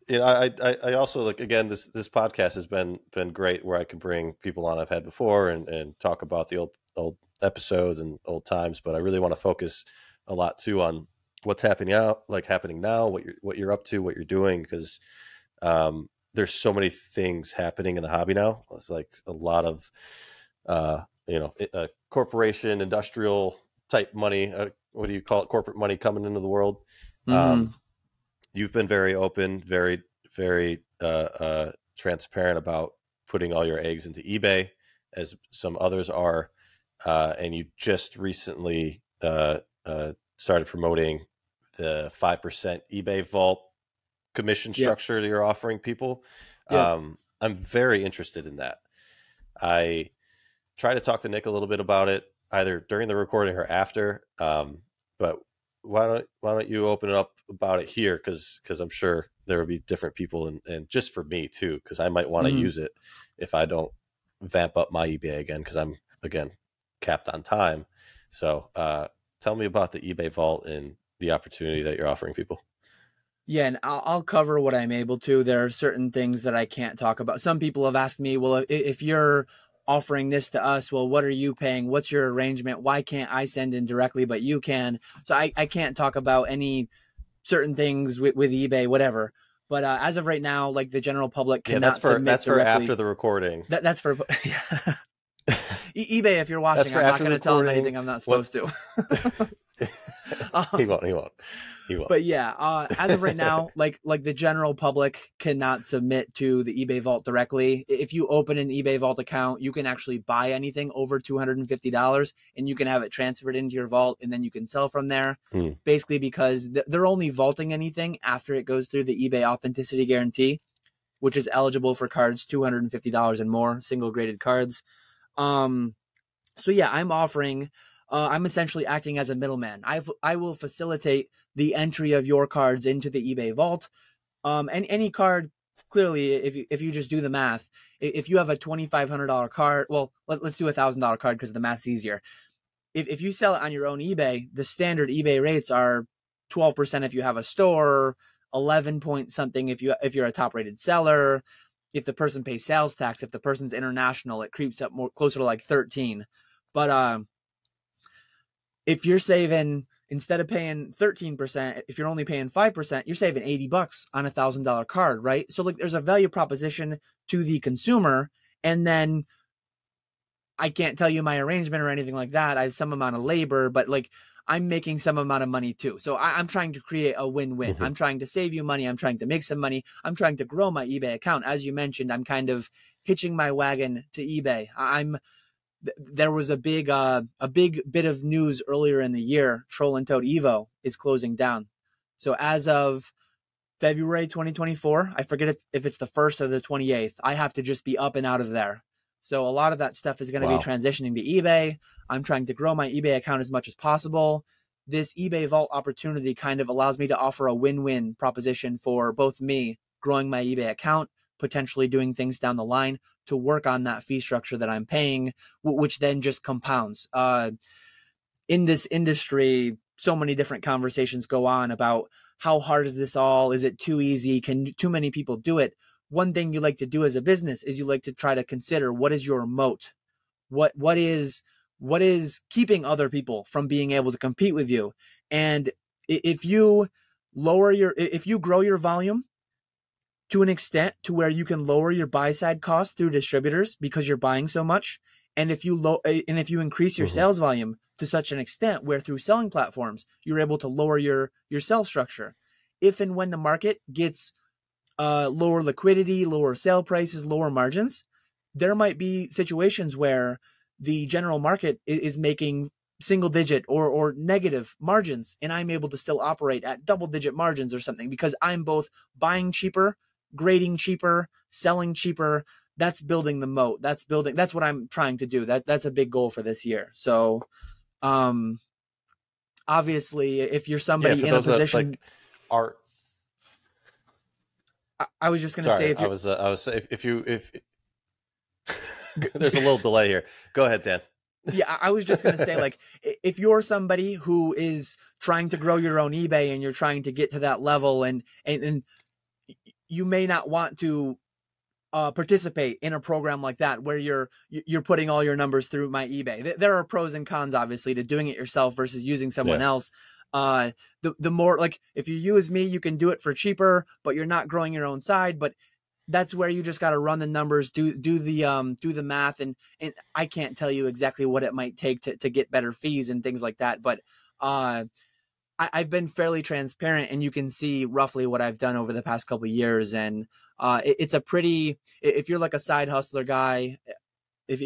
B: I also, like, again, this podcast has been great, where I can bring people on I've had before and talk about the old episodes and old times, but I really want to focus a lot too on what's happening now, what you're up to, what you're doing, because there's so many things happening in the hobby now. It's like a lot of corporation, industrial type money. What do you call it? Corporate money coming into the world. You've been very open, very, very transparent about putting all your eggs into eBay, as some others are. And you just recently started promoting the 5% eBay Vault commission structure that you're offering people. I'm very interested in that. I try to talk to Nick a little bit about it, either during the recording or after. But why don't you open it up about it here? Because I'm sure there will be different people, and just for me too, because I might want to use it if I don't vamp up my eBay again, because I'm, again, capped on time. So tell me about the eBay Vault and the opportunity that you're offering people.
A: Yeah, and I'll cover what I'm able to. There are certain things that I can't talk about. Some people have asked me, well, if you're offering this to us, well, what are you paying? What's your arrangement? Why can't I send in directly, but you can? So I can't talk about any certain things with eBay, whatever. But as of right now, like, the general public cannot submit
B: that's for
A: directly.
B: After the recording.
A: That's for eBay. If you're watching, I'm not going to tell them anything I'm not supposed to.
B: He won't.
A: But yeah, as of right now, like the general public cannot submit to the eBay Vault directly. If you open an eBay Vault account, you can actually buy anything over $250, and you can have it transferred into your vault, and then you can sell from there. Basically, because they're only vaulting anything after it goes through the eBay Authenticity Guarantee, which is eligible for cards $250 and more, single graded cards. So yeah, I'm offering. I'm essentially acting as a middleman. I will facilitate the entry of your cards into the eBay Vault. And any card, clearly, if you just do the math, if you have a $2,500 card, well, let's do $1,000 card because the math's easier. If you sell it on your own eBay, the standard eBay rates are 12% if you have a store, 11 point something if you're a top rated seller. If the person pays sales tax, if the person's international, it creeps up more closer to like 13. But if you're saving, instead of paying 13%, if you're only paying 5%, you're saving $80 on $1,000 card, right? So like, there's a value proposition to the consumer, and then I can't tell you my arrangement or anything like that. I have some amount of labor, but like, I'm making some amount of money too. So I'm trying to create a win-win. I'm trying to save you money. I'm trying to make some money. I'm trying to grow my eBay account. As you mentioned, I'm kind of hitching my wagon to eBay. There was a big bit of news earlier in the year. Troll and Toad Evo is closing down. So as of February 2024, I forget if it's the 1st or the 28th, I have to just be up and out of there. So a lot of that stuff is going to be transitioning to eBay. I'm trying to grow my eBay account as much as possible. This eBay Vault opportunity kind of allows me to offer a win-win proposition for both me growing my eBay account, potentially doing things down the line to work on that fee structure that I'm paying, which then just compounds. In this industry, so many different conversations go on about how hard is this all? Is it too easy? Can too many people do it? One thing you like to do as a business is you like to try to consider, what is your moat? What is keeping other people from being able to compete with you? And if you grow your volume to an extent to where you can lower your buy side costs through distributors because you're buying so much, and if you increase your sales volume to such an extent where through selling platforms you're able to lower your sell structure, if and when the market gets lower liquidity, lower sale prices, lower margins, there might be situations where the general market is making single digit or negative margins, and I'm able to still operate at double digit margins or something because I'm both buying cheaper, grading cheaper, selling cheaper. That's building the moat. That's what I'm trying to do. That's a big goal for this year. So obviously if you're somebody in a position I was just going to say,
B: if there's a little delay here. Go ahead, Dan.
A: Yeah, I was just going to say, like, if you're somebody who is trying to grow your own eBay and you're trying to get to that level, and you may not want to participate in a program like that where you're putting all your numbers through my eBay. There are pros and cons, obviously, to doing it yourself versus using someone else. The more, like, if you use me, you can do it for cheaper, but you're not growing your own side. But that's where you just got to run the numbers, do the math, and I can't tell you exactly what it might take to get better fees and things like that. But I've been fairly transparent, and you can see roughly what I've done over the past couple of years. And it's a pretty, if you're like a side hustler guy, if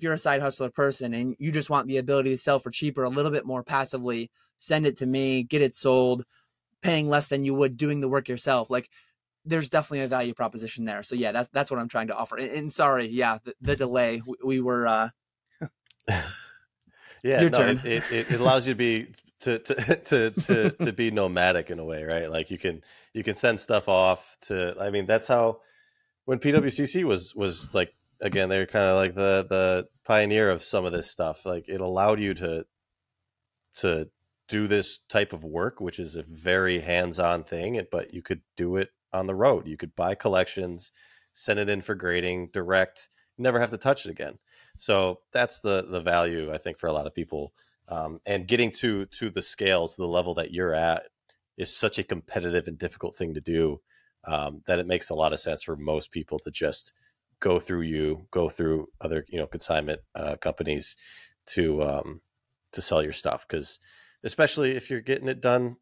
A: you're a side hustler person and you just want the ability to sell for cheaper, a little bit more passively, send it to me, get it sold, paying less than you would doing the work yourself. Like, there's definitely a value proposition there. So yeah, that's what I'm trying to offer. And sorry, yeah, the delay. We were
B: yeah,
A: your
B: no,
A: turn.
B: It allows you to be to be nomadic in a way, right? Like you can send stuff off to, I mean, that's how, when PWCC was like, again, they're kind of like the pioneer of some of this stuff. Like, it allowed you to do this type of work, which is a very hands-on thing, but you could do it on the road. You could buy collections, send it in for grading, direct, never have to touch it again. So that's the value, I think, for a lot of people. And getting to the scale, to the level that you're at, is such a competitive and difficult thing to do, that it makes a lot of sense for most people to just go through other, consignment companies to sell your stuff. Because especially if you're getting it done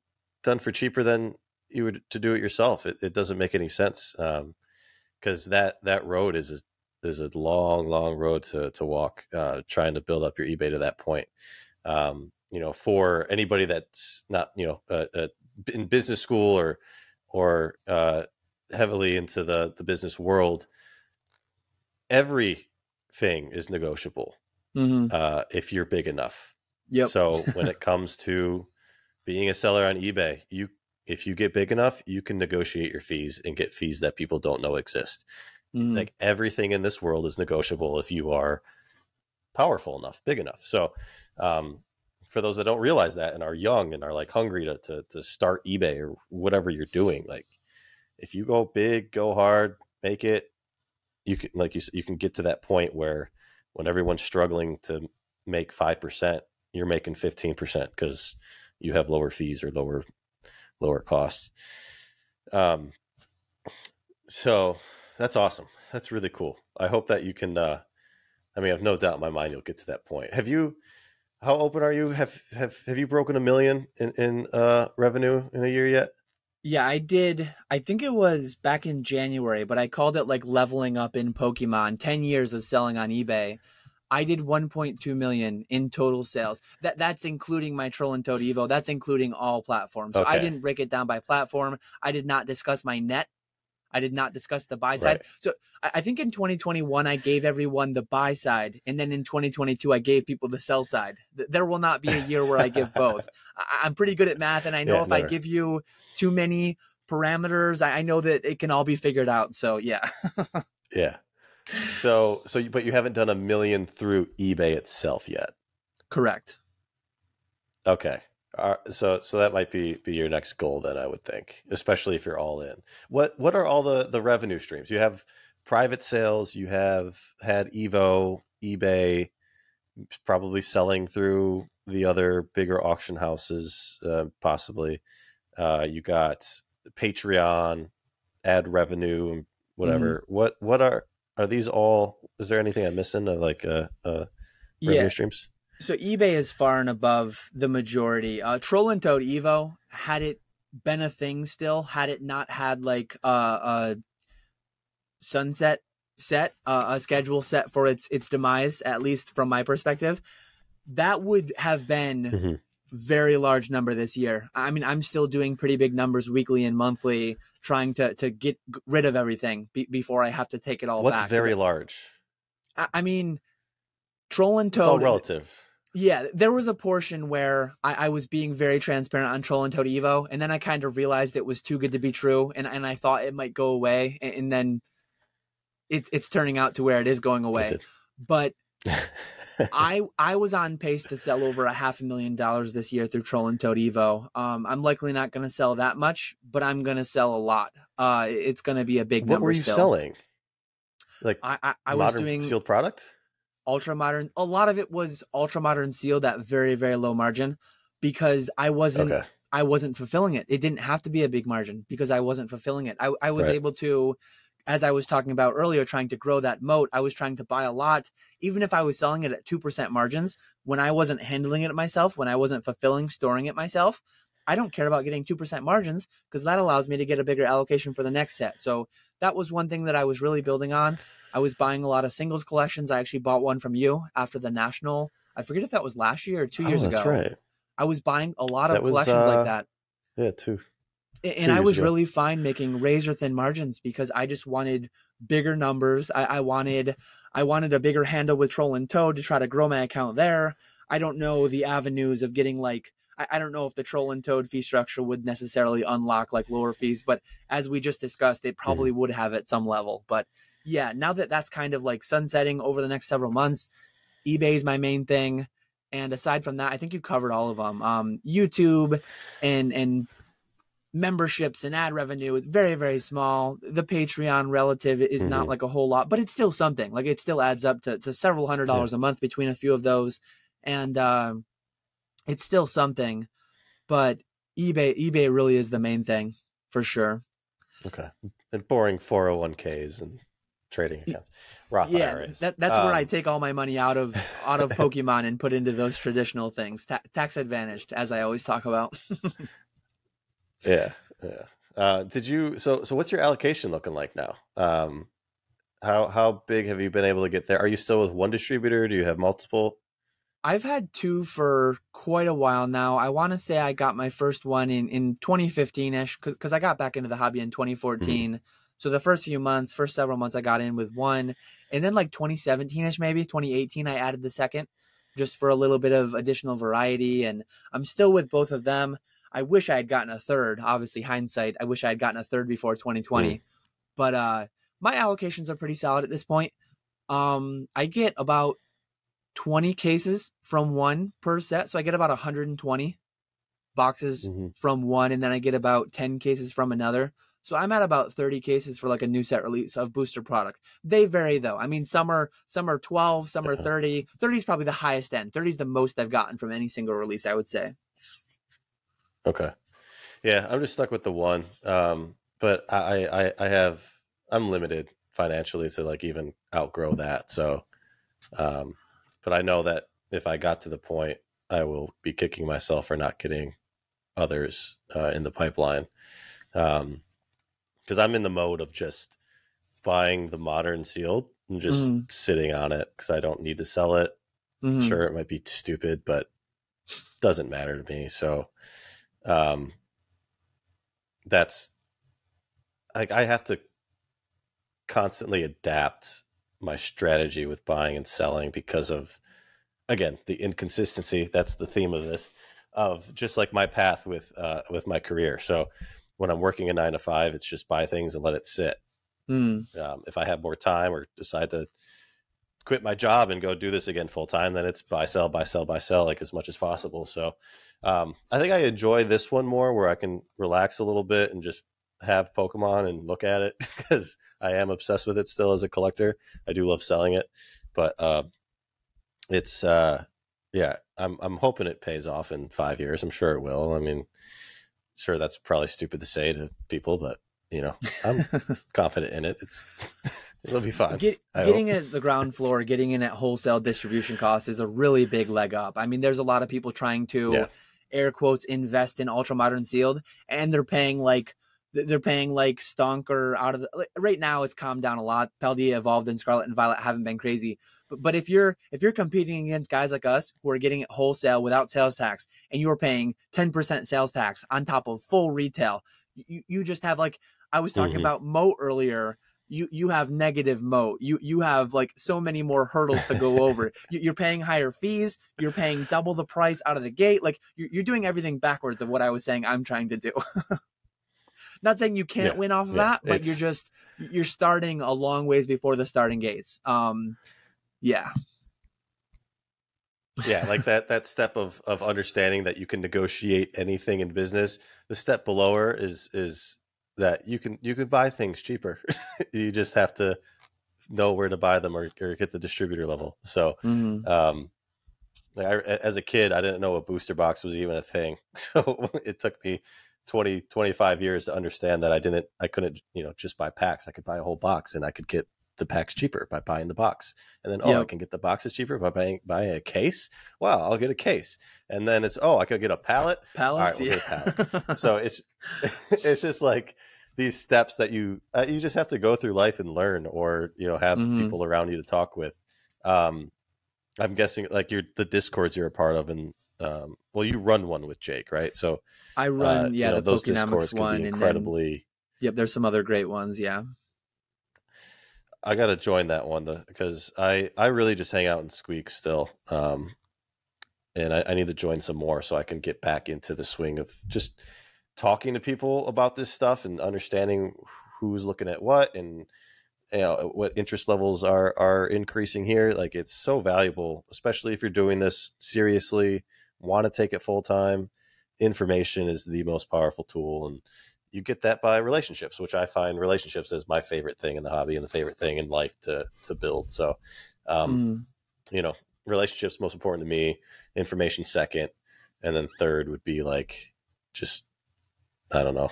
B: for cheaper than you would to do it yourself, it doesn't make any sense. Because that road is a long road to walk, trying to build up your eBay to that point. For anybody that's not, in business school or heavily into the business world, everything is negotiable. If you're big enough.
A: Yep.
B: So when it comes to being a seller on eBay, if you get big enough, you can negotiate your fees and get fees that people don't know exist. Like, everything in this world is negotiable if you are powerful enough, big enough. So for those that don't realize that and are young and are like hungry to start eBay or whatever you're doing, like, if you go big, go hard, make it, you can, like you can get to that point where when everyone's struggling to make 5%, you're making 15% because you have lower fees or lower costs. So that's awesome. That's really cool. I hope that you can, I have no doubt in my mind you'll get to that point. How open are you? Have you broken $1 million in revenue in a year yet?
A: Yeah, I did. I think it was back in January, but I called it like leveling up in Pokemon. 10 years of selling on eBay. I did 1.2 million in total sales. That's including my Troll and Toad Evo. That's including all platforms. So I didn't break it down by platform. I did not discuss my net. I did not discuss the buy side. Right. So I think in 2021, I gave everyone the buy side. And then in 2022, I gave people the sell side. There will not be a year where I give both. I'm pretty good at math. And I know I give you too many parameters, I know that it can all be figured out. So yeah.
B: Yeah. So, but you haven't done $1 million through eBay itself yet.
A: Correct.
B: Okay. So that might be your next goal then, I would think, especially if you're all in. What are all the revenue streams? You have private sales, you have had Evo, eBay, probably selling through the other bigger auction houses, possibly. You got Patreon, ad revenue, and whatever. What are these all? Is there anything I'm missing of like revenue streams?
A: So eBay is far and above the majority. Troll and Toad Evo, had it been a thing still, had it not had like a sunset set, a schedule set for its demise, at least from my perspective, that would have been very large number this year. I mean, I'm still doing pretty big numbers weekly and monthly, trying to get rid of everything before I have to take it all back.
B: What's very large?
A: I mean, Troll and Toad.
B: It's all relative.
A: Yeah, there was a portion where I was being very transparent on Troll and Toad Evo, and then I kind of realized it was too good to be true, and I thought it might go away, and then it's turning out to where it is going away. But I was on pace to sell over $500,000 this year through Troll and Toad Evo. I'm likely not going to sell that much, but I'm going to sell a lot. It's going to be a big
B: What
A: number
B: were you
A: still.
B: selling? Like
A: I was
B: modern
A: doing
B: sealed product?
A: ultra modern. A lot of it was ultra modern sealed at very, very low margin because I wasn't fulfilling it. It didn't have to be a big margin because I wasn't fulfilling it. I was able to, as I was talking about earlier, trying to grow that moat. I was trying to buy a lot, even if I was selling it at 2% margins, when I wasn't handling it myself, when I wasn't fulfilling, storing it myself. I don't care about getting 2% margins because that allows me to get a bigger allocation for the next set. So that was one thing that I was really building on. I was buying a lot of singles collections. I actually bought one from you after the national. I forget if that was last year or 2 years ago.
B: That's right.
A: I was buying a lot of collections like that.
B: Yeah, two.
A: And I was really fine making razor thin margins because I just wanted bigger numbers. I wanted a bigger handle with Troll and Toad to try to grow my account there. I don't know the avenues of getting like, I don't know if the Troll and Toad fee structure would necessarily unlock like lower fees, but as we just discussed, they probably would have at some level. But yeah, now that that's kind of like sunsetting over the next several months, eBay is my main thing. And aside from that, I think you covered all of them. YouTube and memberships and ad revenue is very, very small. The Patreon relative is not like a whole lot, but it's still something. Like it still adds up to several $100s a month between a few of those. And it's still something, but eBay really is the main thing for sure.
B: Okay. And boring 401ks and trading accounts. Roth IRAs.
A: That's where I take all my money out of Pokemon and put into those traditional things. Tax advantaged, as I always talk about.
B: Yeah. So what's your allocation looking like now? How big have you been able to get there? Are you still with one distributor? Do you have multiple?
A: I've had two for quite a while now. I want to say I got my first one in 2015-ish because I got back into the hobby in 2014. So the first several months I got in with one. And then like 2017-ish, maybe 2018, I added the second just for a little bit of additional variety. And I'm still with both of them. I wish I had gotten a third. Obviously, hindsight, I wish I had gotten a third before 2020. But my allocations are pretty solid at this point. I get about 20 cases from one per set. So I get about 120 boxes from one, and then I get about 10 cases from another. So I'm at about 30 cases for like a new set release of booster product. They vary though. I mean, some are 12, some are 30. 30 is probably the highest end. 30 is the most I've gotten from any single release, I would say.
B: Okay. Yeah, I'm just stuck with the one. But I'm limited financially to like even outgrow that. So, but I know that if I got to the point, I will be kicking myself for not getting others in the pipeline. Because I'm in the mode of just buying the modern sealed and just sitting on it because I don't need to sell it. Sure, it might be stupid, but doesn't matter to me. So that's like I have to constantly adapt my strategy with buying and selling because of, again, the inconsistency. That's the theme of this, of just like my path with my career. So when I'm working a 9 to 5, it's just buy things and let it sit. If I have more time or decide to quit my job and go do this again full time, then it's buy, sell, like as much as possible. So I think I enjoy this one more where I can relax a little bit and just have Pokemon and look at it because I am obsessed with it still as a collector. I do love selling it, but it's I'm hoping it pays off in 5 years. I'm sure it will. I mean, sure, that's probably stupid to say to people, but you know, I'm confident in it. It'll be fine.
A: Getting in at the ground floor, getting in at wholesale distribution costs is a really big leg up. I mean, there's a lot of people trying to air quotes invest in ultra modern sealed, and they're paying like stonker out of the, right now. It's calmed down a lot. Paldea Evolved and Scarlet and Violet haven't been crazy. But if you're competing against guys like us who are getting it wholesale without sales tax, and you're paying 10% sales tax on top of full retail, you just have, like I was talking about moat earlier. You have negative moat. You have like so many more hurdles to go over. You're paying higher fees. You're paying double the price out of the gate. Like you're doing everything backwards of what I was saying I'm trying to do. Not saying you can't win off of that, but you're starting a long ways before the starting gates. Yeah.
B: Yeah, like that step of understanding that you can negotiate anything in business. The step below her is that you can buy things cheaper. You just have to know where to buy them, or get the distributor level. So
A: Hmm.
B: like as a kid, I didn't know a booster box was even a thing. So it took me 25 years to understand that I couldn't, just buy packs. I could buy a whole box, and I could get the packs cheaper by buying the box. And then, I
A: Yep.
B: can get the boxes cheaper by buying a case. Wow, I'll get a case. And then it's, I could get a pallet. All right,
A: Pallets.
B: we'll
A: Yeah.
B: get a pallet. So it's just like these steps that you just have to go through life and learn, or have
A: Hmm.
B: people around you to talk with. I'm guessing like the discords you're a part of, and you run one with Jake, right? So
A: I run, the
B: those
A: Pokenomics
B: discords can
A: one,
B: be
A: and then
B: incredibly.
A: yep, there's some other great ones. Yeah.
B: I got to join that one because I really just hang out in Squeaks still, and I need to join some more so I can get back into the swing of just talking to people about this stuff and understanding who's looking at what, and what interest levels are increasing here. Like, it's so valuable, especially if you're doing this seriously, want to take it full time. Information is the most powerful tool, and you get that by relationships, which I find relationships is my favorite thing in the hobby and the favorite thing in life to build. So,
A: Mm.
B: relationships most important to me, information second, and then third would be like just, I don't know,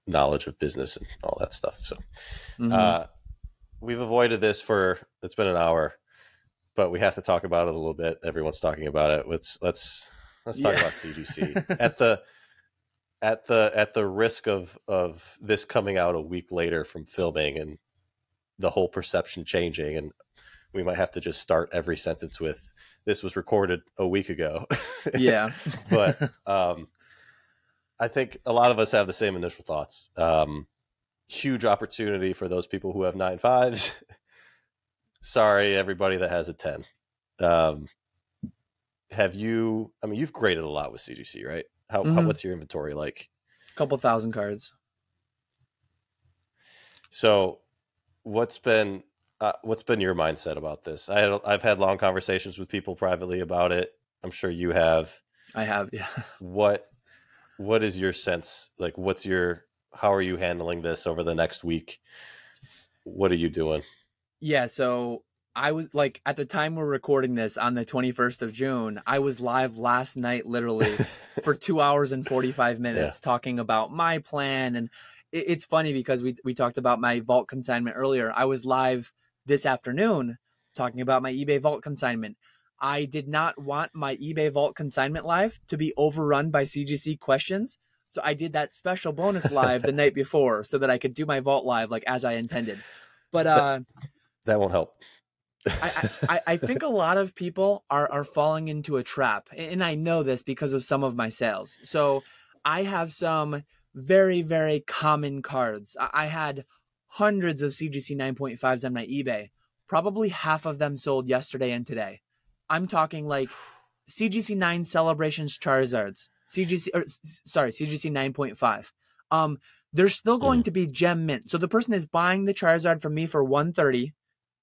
B: knowledge of business and all that stuff. So,
A: Hmm.
B: we've avoided this it's been an hour, but we have to talk about it a little bit. Everyone's talking about it. Let's talk
A: Yeah.
B: about CGC at the risk of this coming out a week later from filming and the whole perception changing, and we might have to just start every sentence with "This was recorded a week ago."
A: Yeah.
B: But I think a lot of us have the same initial thoughts. Huge opportunity for those people who have 9.5s. Sorry, everybody that has a 10. You've graded a lot with CGC, right? What's your inventory like?
A: Couple thousand cards.
B: So what's been your mindset about this? I've had long conversations with people privately about it. I'm sure you have.
A: I have, yeah.
B: What is your sense? Like, how are you handling this over the next week? What are you doing?
A: Yeah, so I was like, at the time we're recording this on the 21st of June, I was live last night, literally for 2 hours and 45 minutes talking about my plan. And it's funny because we talked about my Vault consignment earlier. I was live this afternoon talking about my eBay Vault consignment. I did not want my eBay Vault consignment live to be overrun by CGC questions. So I did that special bonus live the night before so that I could do my Vault live like as I intended. But
B: that won't help.
A: I think a lot of people are falling into a trap, and I know this because of some of my sales. So I have some very, very common cards. I had hundreds of CGC 9.5s on my eBay. Probably half of them sold yesterday and today. I'm talking like CGC 9 Celebrations Charizards, CGC 9.5. They're still going to be gem mint. So the person is buying the Charizard from me for $130.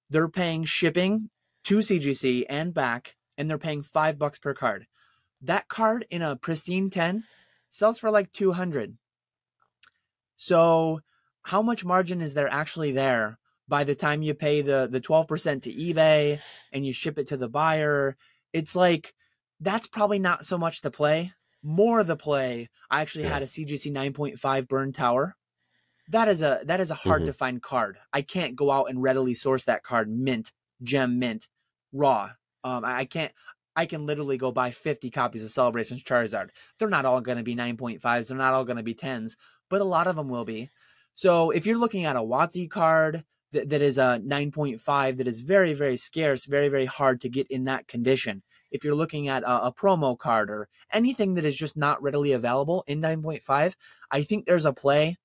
A: They're paying shipping to CGC and back, and they're paying $5 per card. That card in a pristine 10 sells for like $200. So how much margin is there actually there by the time you pay the 12% to eBay and you ship it to the buyer? It's like, that's probably not so much the play. More the play, I actually had a CGC 9.5 Burn Tower. That is a hard to find card. I can't go out and readily source that card mint, gem mint, raw. I can't. I can literally go buy 50 copies of Celebrations Charizard. They're not all going to be 9.5s. They're not all going to be 10s, but a lot of them will be. So if you're looking at a WotC card that is a 9.5, that is very, very scarce, very, very hard to get in that condition. If you're looking at a promo card or anything that is just not readily available in 9.5, I think there's a play.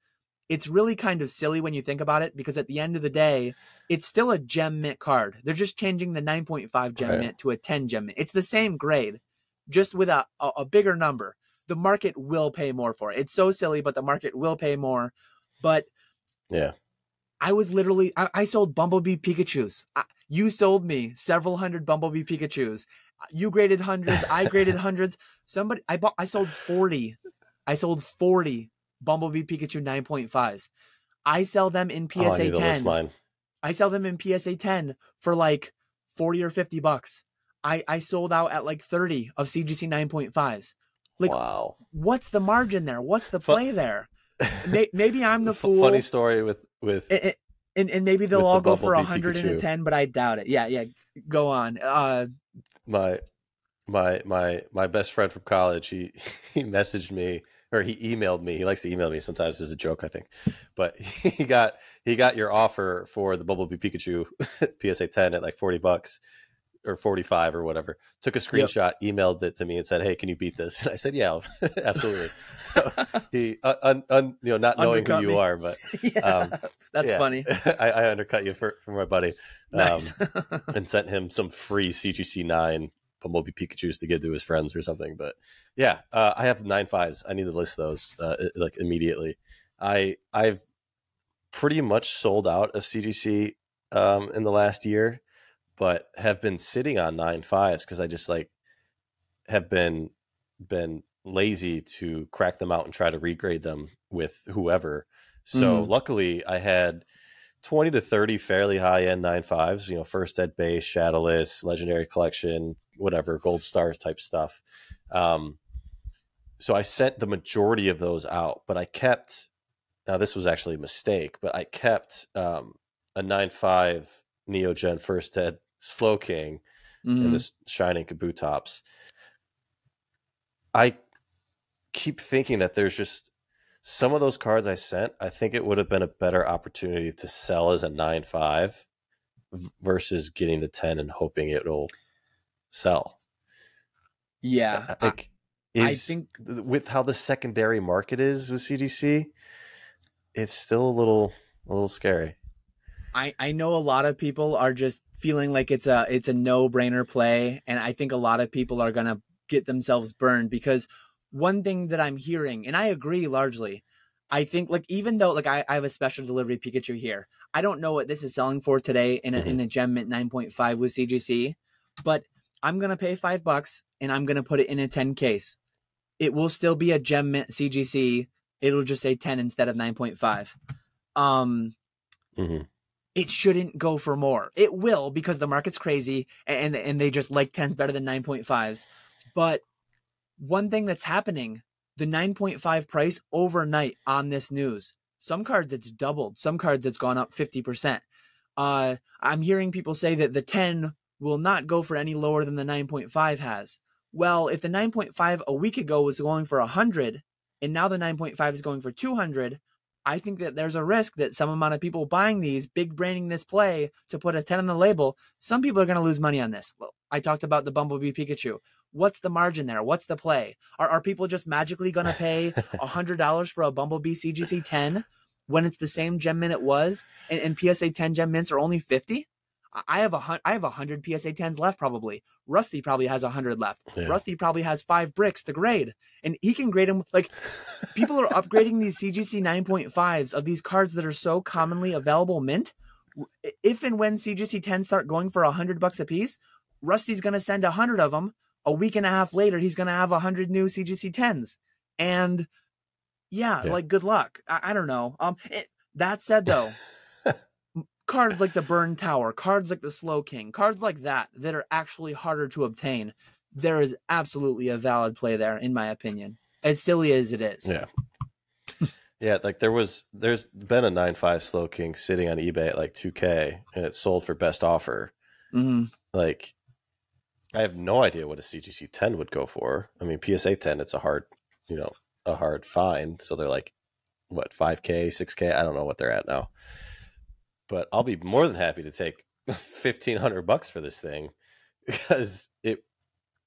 A: It's really kind of silly when you think about it, because at the end of the day, it's still a gem mint card. They're just changing the 9.5 gem mint to a 10 gem mint. It's the same grade, just with a bigger number. The market will pay more for it. It's so silly, but the market will pay more. But
B: yeah,
A: I sold Bumblebee Pikachus. You sold me several hundred Bumblebee Pikachus, You graded hundreds. I graded hundreds. I sold 40. I sold 40 Bumblebee Pikachu 9.5s. I sell them in PSA
B: Oh, I need to list
A: 10.
B: mine.
A: I sell them in PSA 10 for like 40 or 50 bucks. I sold out at like 30 of CGC 9.5s. Like,
B: wow.
A: What's the margin there? What's the play there? Maybe I'm the fool.
B: Funny story with
A: and maybe they'll all go for
B: Bumblebee
A: 110, but I doubt it. Yeah. Go on.
B: My best friend from college, he messaged me, or he emailed me. He likes to email me sometimes as a joke, I think. But he got your offer for the Bumblebee Pikachu PSA 10 at like $40 or 45 or whatever. Took a screenshot, emailed it to me, and said, "Hey, can you beat this?" And I said, "Yeah, absolutely." So he, not knowing who you are, but
A: that's funny.
B: I undercut you for my buddy,
A: nice.
B: And sent him some free CGC 9 Bumblebee Pikachus to give to his friends or something. But yeah, I have 9.5s. I need to list those like immediately. I've pretty much sold out of CGC in the last year, but have been sitting on 9.5s because I just like have been lazy to crack them out and try to regrade them with whoever. So luckily I had 20 to 30 fairly high-end 9.5s, first ed base, shadowless, legendary collection, whatever, gold stars type stuff. So I sent the majority of those out, but I kept, now this was actually a mistake, but I kept a 9.5 Neogen first ed Slow King and this Shining Kabutops. I keep thinking that there's just some of those cards I sent, I think it would have been a better opportunity to sell as a 9.5 versus getting the 10 and hoping it'll sell.
A: Yeah.
B: I think with how the secondary market is with CGC, it's still a little scary.
A: I know a lot of people are just feeling like it's a no-brainer play, and I think a lot of people are gonna get themselves burned because one thing that I'm hearing, and I agree largely, I think like even though like I have a special delivery Pikachu here, I don't know what this is selling for today in a Gem Mint 9.5 with CGC, but I'm gonna pay $5 and I'm gonna put it in a 10 case. It will still be a Gem Mint CGC. It'll just say 10 instead of 9.5. It shouldn't go for more. It will because the market's crazy and they just like 10s better than 9.5s. But one thing that's happening, the 9.5 price overnight on this news. Some cards it's doubled. Some cards it's gone up 50%. I'm hearing people say that the 10 will not go for any lower than the 9.5 has. Well, if the 9.5 a week ago was going for 100 and now the 9.5 is going for 200, I think that there's a risk that some amount of people buying these, big branding this play to put a 10 on the label, some people are going to lose money on this. Well, I talked about the Bumblebee Pikachu. What's the margin there? What's the play? Are people just magically going to pay $100 for a Bumblebee CGC 10 when it's the same Gem Mint it was and PSA 10 Gem Mints are only 50? I have 100 PSA 10s left probably. Rusty probably has 100 left. Yeah. Rusty probably has 5 bricks to grade. And he can grade them. Like, people are upgrading these CGC 9.5s of these cards that are so commonly available mint. If and when CGC 10s start going for $100 a piece, Rusty's going to send 100 of them. A week and a half later, he's going to have 100 new CGC 10s. And yeah, like, good luck. I don't know. That said, though, cards like the Burn Tower, cards like the Slow King, cards like that are actually harder to obtain, there is absolutely a valid play there, in my opinion, as silly as it is.
B: Yeah. Yeah, like there's been a 9.5 Slow King sitting on eBay at like $2K, and it sold for best offer. Like, I have no idea what a CGC 10 would go for. I mean, PSA 10, it's a hard find. So they're like, what, 5K, 6K? I don't know what they're at now. But I'll be more than happy to take $1,500 for this thing because it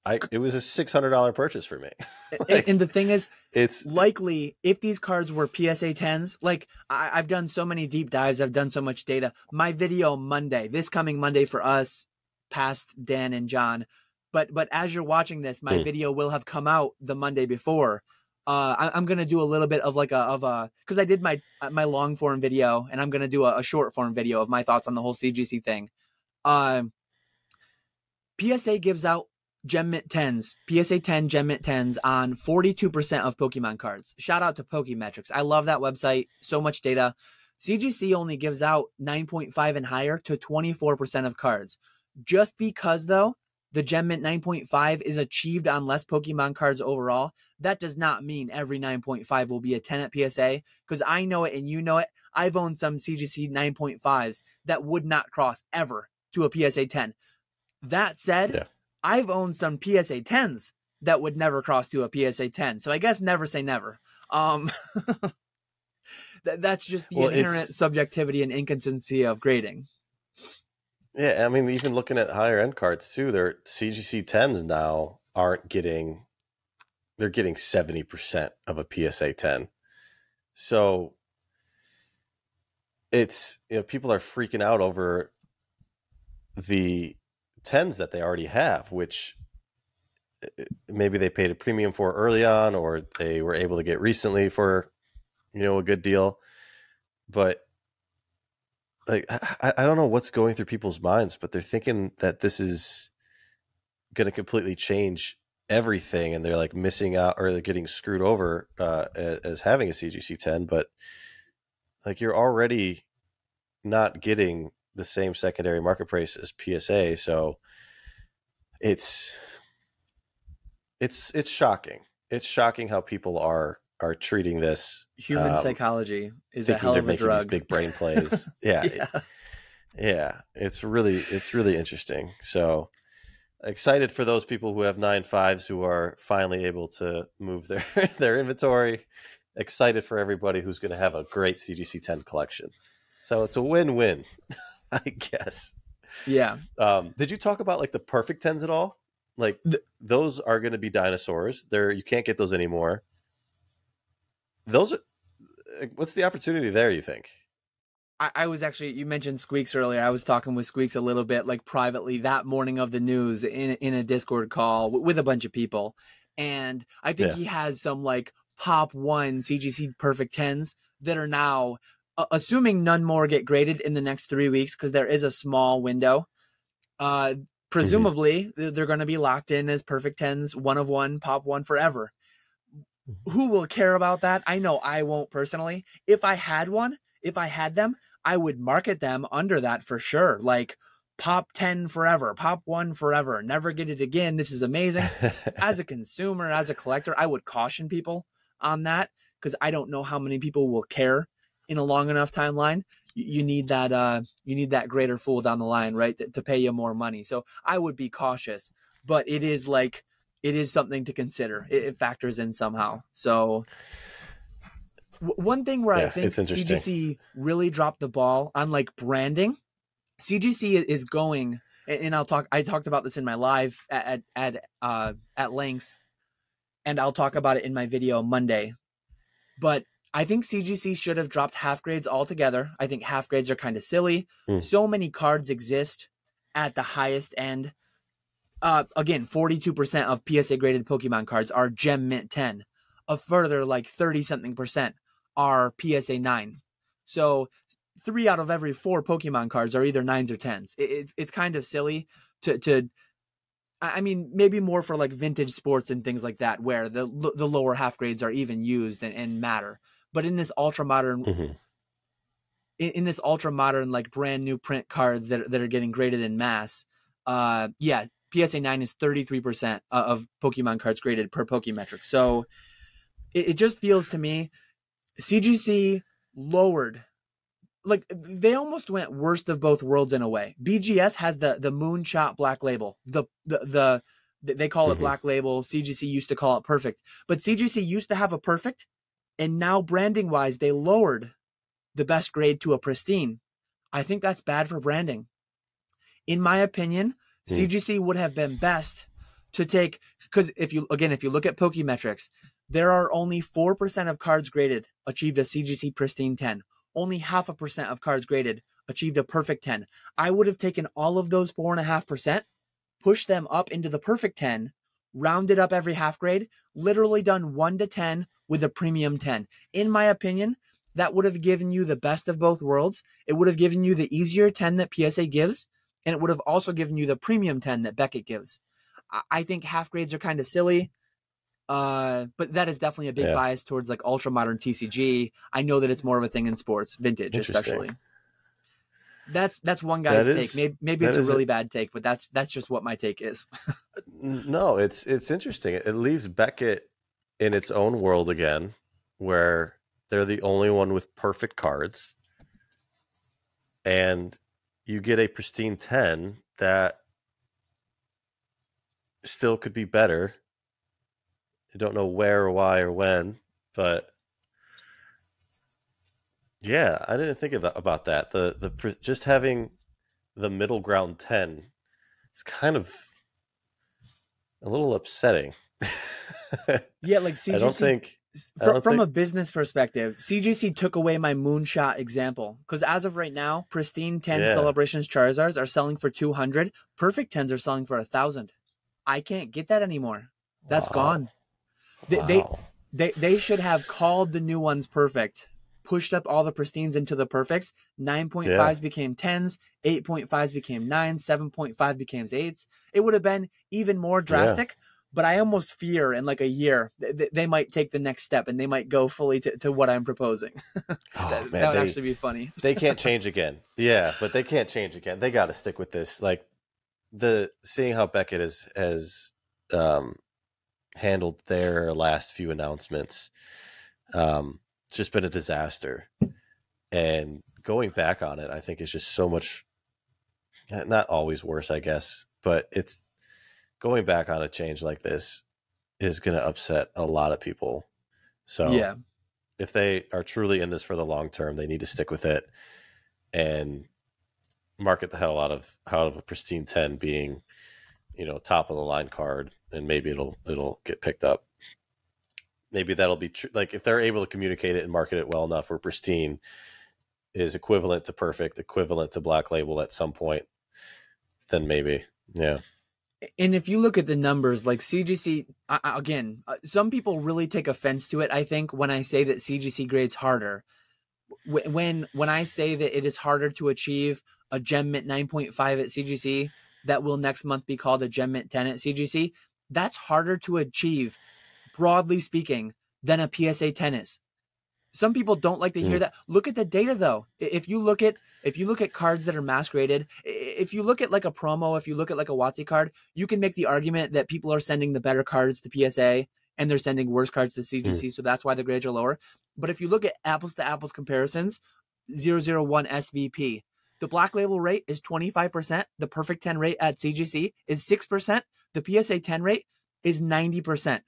B: was a $600 purchase for me.
A: And the thing is, it's likely if these cards were PSA 10s, like I've done so many deep dives, I've done so much data. My video Monday, this coming Monday for us, past Dan and John, but as you're watching this, my video will have come out the Monday before. I'm going to do a little bit of because I did my long form video and I'm going to do a short form video of my thoughts on the whole CGC thing. PSA gives out Gem Mint 10s, PSA 10 Gem Mint 10s on 42% of Pokemon cards. Shout out to Pokemetrics. I love that website. So much data. CGC only gives out 9.5 and higher to 24% of cards. Just because, though, the Gem Mint 9.5 is achieved on less Pokemon cards overall, that does not mean every 9.5 will be a 10 at PSA, because I know it and you know it. I've owned some CGC 9.5s that would not cross ever to a PSA 10. That said,
B: Yeah.
A: I've owned some PSA 10s that would never cross to a PSA 10. So I guess never say never. That's just the inherent subjectivity and inconsistency of grading.
B: Yeah, I mean, even looking at higher end cards too, their CGC 10s now aren't getting, they're getting 70% of a PSA 10. So it's, people are freaking out over the 10s that they already have, which maybe they paid a premium for early on, or they were able to get recently for, a good deal. But like, I don't know what's going through people's minds, but they're thinking that this is going to completely change everything, and they're like missing out, or they're getting screwed over as having a CGC 10. But like, you're already not getting the same secondary market price as PSA, so it's shocking. It's shocking how people are treating this.
A: Human psychology is a hell of a drug.
B: These big brain plays. Yeah. Yeah. It's really interesting. So excited for those people who have 9.5s who are finally able to move their inventory. Excited for everybody who's going to have a great CGC 10 collection. So it's a win-win, I guess.
A: Yeah.
B: Did you talk about like the perfect 10s at all? Like those are going to be dinosaurs. You can't get those anymore. Those are, what's the opportunity there, you think?
A: I was actually, you mentioned Squeaks earlier. I was talking with Squeaks a little bit, like privately that morning of the news in a Discord call with a bunch of people. And I think he has some like Pop 1 CGC Perfect 10s that are now, assuming none more get graded in the next 3 weeks, because there is a small window. Presumably, they're going to be locked in as Perfect 10s, 1 of 1, Pop 1 forever. Who will care about that? I know I won't personally. If I had them, I would market them under that for sure. Like Pop 10 forever, Pop 1 forever, never get it again. This is amazing. As a consumer, as a collector, I would caution people on that, because I don't know how many people will care in a long enough timeline. You need that greater fool down the line, right? To pay you more money. So I would be cautious, but it is something to consider. It factors in somehow. So one thing where I think CGC really dropped the ball on like branding, CGC is going, and I talked about this in my live at lengths, and I'll talk about it in my video Monday. But I think CGC should have dropped half grades altogether. I think half grades are kind of silly. So many cards exist at the highest end. Again, 42% of PSA graded Pokemon cards are Gem Mint 10. A further like 30-something% are PSA 9. So 3 out of every 4 Pokemon cards are either 9s or 10s. It's kind of silly to I mean, maybe more for like vintage sports and things like that, where the lower half grades are even used and matter. But in this ultra modern, in this ultra modern, like brand new print cards that are getting graded in mass, PSA 9 is 33% of Pokemon cards graded per Pokemetric. So it just feels to me, CGC lowered, like they almost went worst of both worlds in a way. BGS has the moonshot black label. They call it black label. CGC used to call it perfect, but CGC used to have a perfect, and now branding wise, they lowered the best grade to a pristine. I think that's bad for branding. In my opinion, CGC would have been best to take, because if you look at Pokemetrics, there are only 4% of cards graded achieved a CGC pristine 10. Only 0.5% of cards graded achieved a perfect 10. I would have taken all of those 4.5%, pushed them up into the perfect 10, rounded up every half grade, literally done 1 to 10 with a premium 10. In my opinion, that would have given you the best of both worlds. It would have given you the easier 10 that PSA gives, and it would have also given you the premium 10 that Beckett gives. I think half grades are kind of silly. But that is definitely a big bias towards like ultra modern TCG. I know that it's more of a thing in sports, vintage especially. That's one guy's take. Maybe it's a really bad take, but that's just what my take is.
B: No, it's interesting. It leaves Beckett in its own world again, where they're the only one with perfect cards, and you get a pristine 10 that still could be better. I don't know where or why or when, but yeah, I didn't think about that. The just having the middle ground 10 is kind of a little upsetting.
A: Yeah, like CGC,
B: I don't think
A: from a business perspective, CGC took away my moonshot example, because as of right now, pristine 10 Celebrations Charizards are selling for 200. Perfect 10s are selling for 1,000. I can't get that anymore. That's gone. They should have called the new ones perfect, pushed up all the pristines into the perfects. 9.5s became 10s, 8.5s became 9s, 7.5 became 8s. It would have been even more drastic, but I almost fear in like a year they might take the next step and they might go fully to what I'm proposing. That would actually be funny.
B: They can't change again. Yeah, but they can't change again. They got to stick with this. Like seeing how Beckett has handled their last few announcements, it's just been a disaster. And going back on it, I think is just so much, not always worse, I guess, but it's going back on a change like this is going to upset a lot of people. So if they are truly in this for the long term, they need to stick with it and market the hell out of a pristine 10 being, top of the line card, and maybe it'll get picked up. Maybe that'll be true. Like if they're able to communicate it and market it well enough, where pristine is equivalent to perfect, equivalent to black label at some point, then maybe, yeah.
A: And if you look at the numbers, like CGC, again, some people really take offense to it, I think, when I say that CGC grades harder. When I say that it is harder to achieve a Gem Mint 9.5 at CGC that will next month be called a Gem Mint 10 at CGC, that's harder to achieve, broadly speaking, than a PSA 10 is. Some people don't like to hear that. Look at the data, though. If you look at cards that are mass graded, if you look at like a promo, if you look at like a WotC card, you can make the argument that people are sending the better cards to PSA and they're sending worse cards to CGC, so that's why the grades are lower. But if you look at apples to apples comparisons, 001 SVP, the black label rate is 25%. The perfect 10 rate at CGC is 6%. The PSA 10 rate is 90%.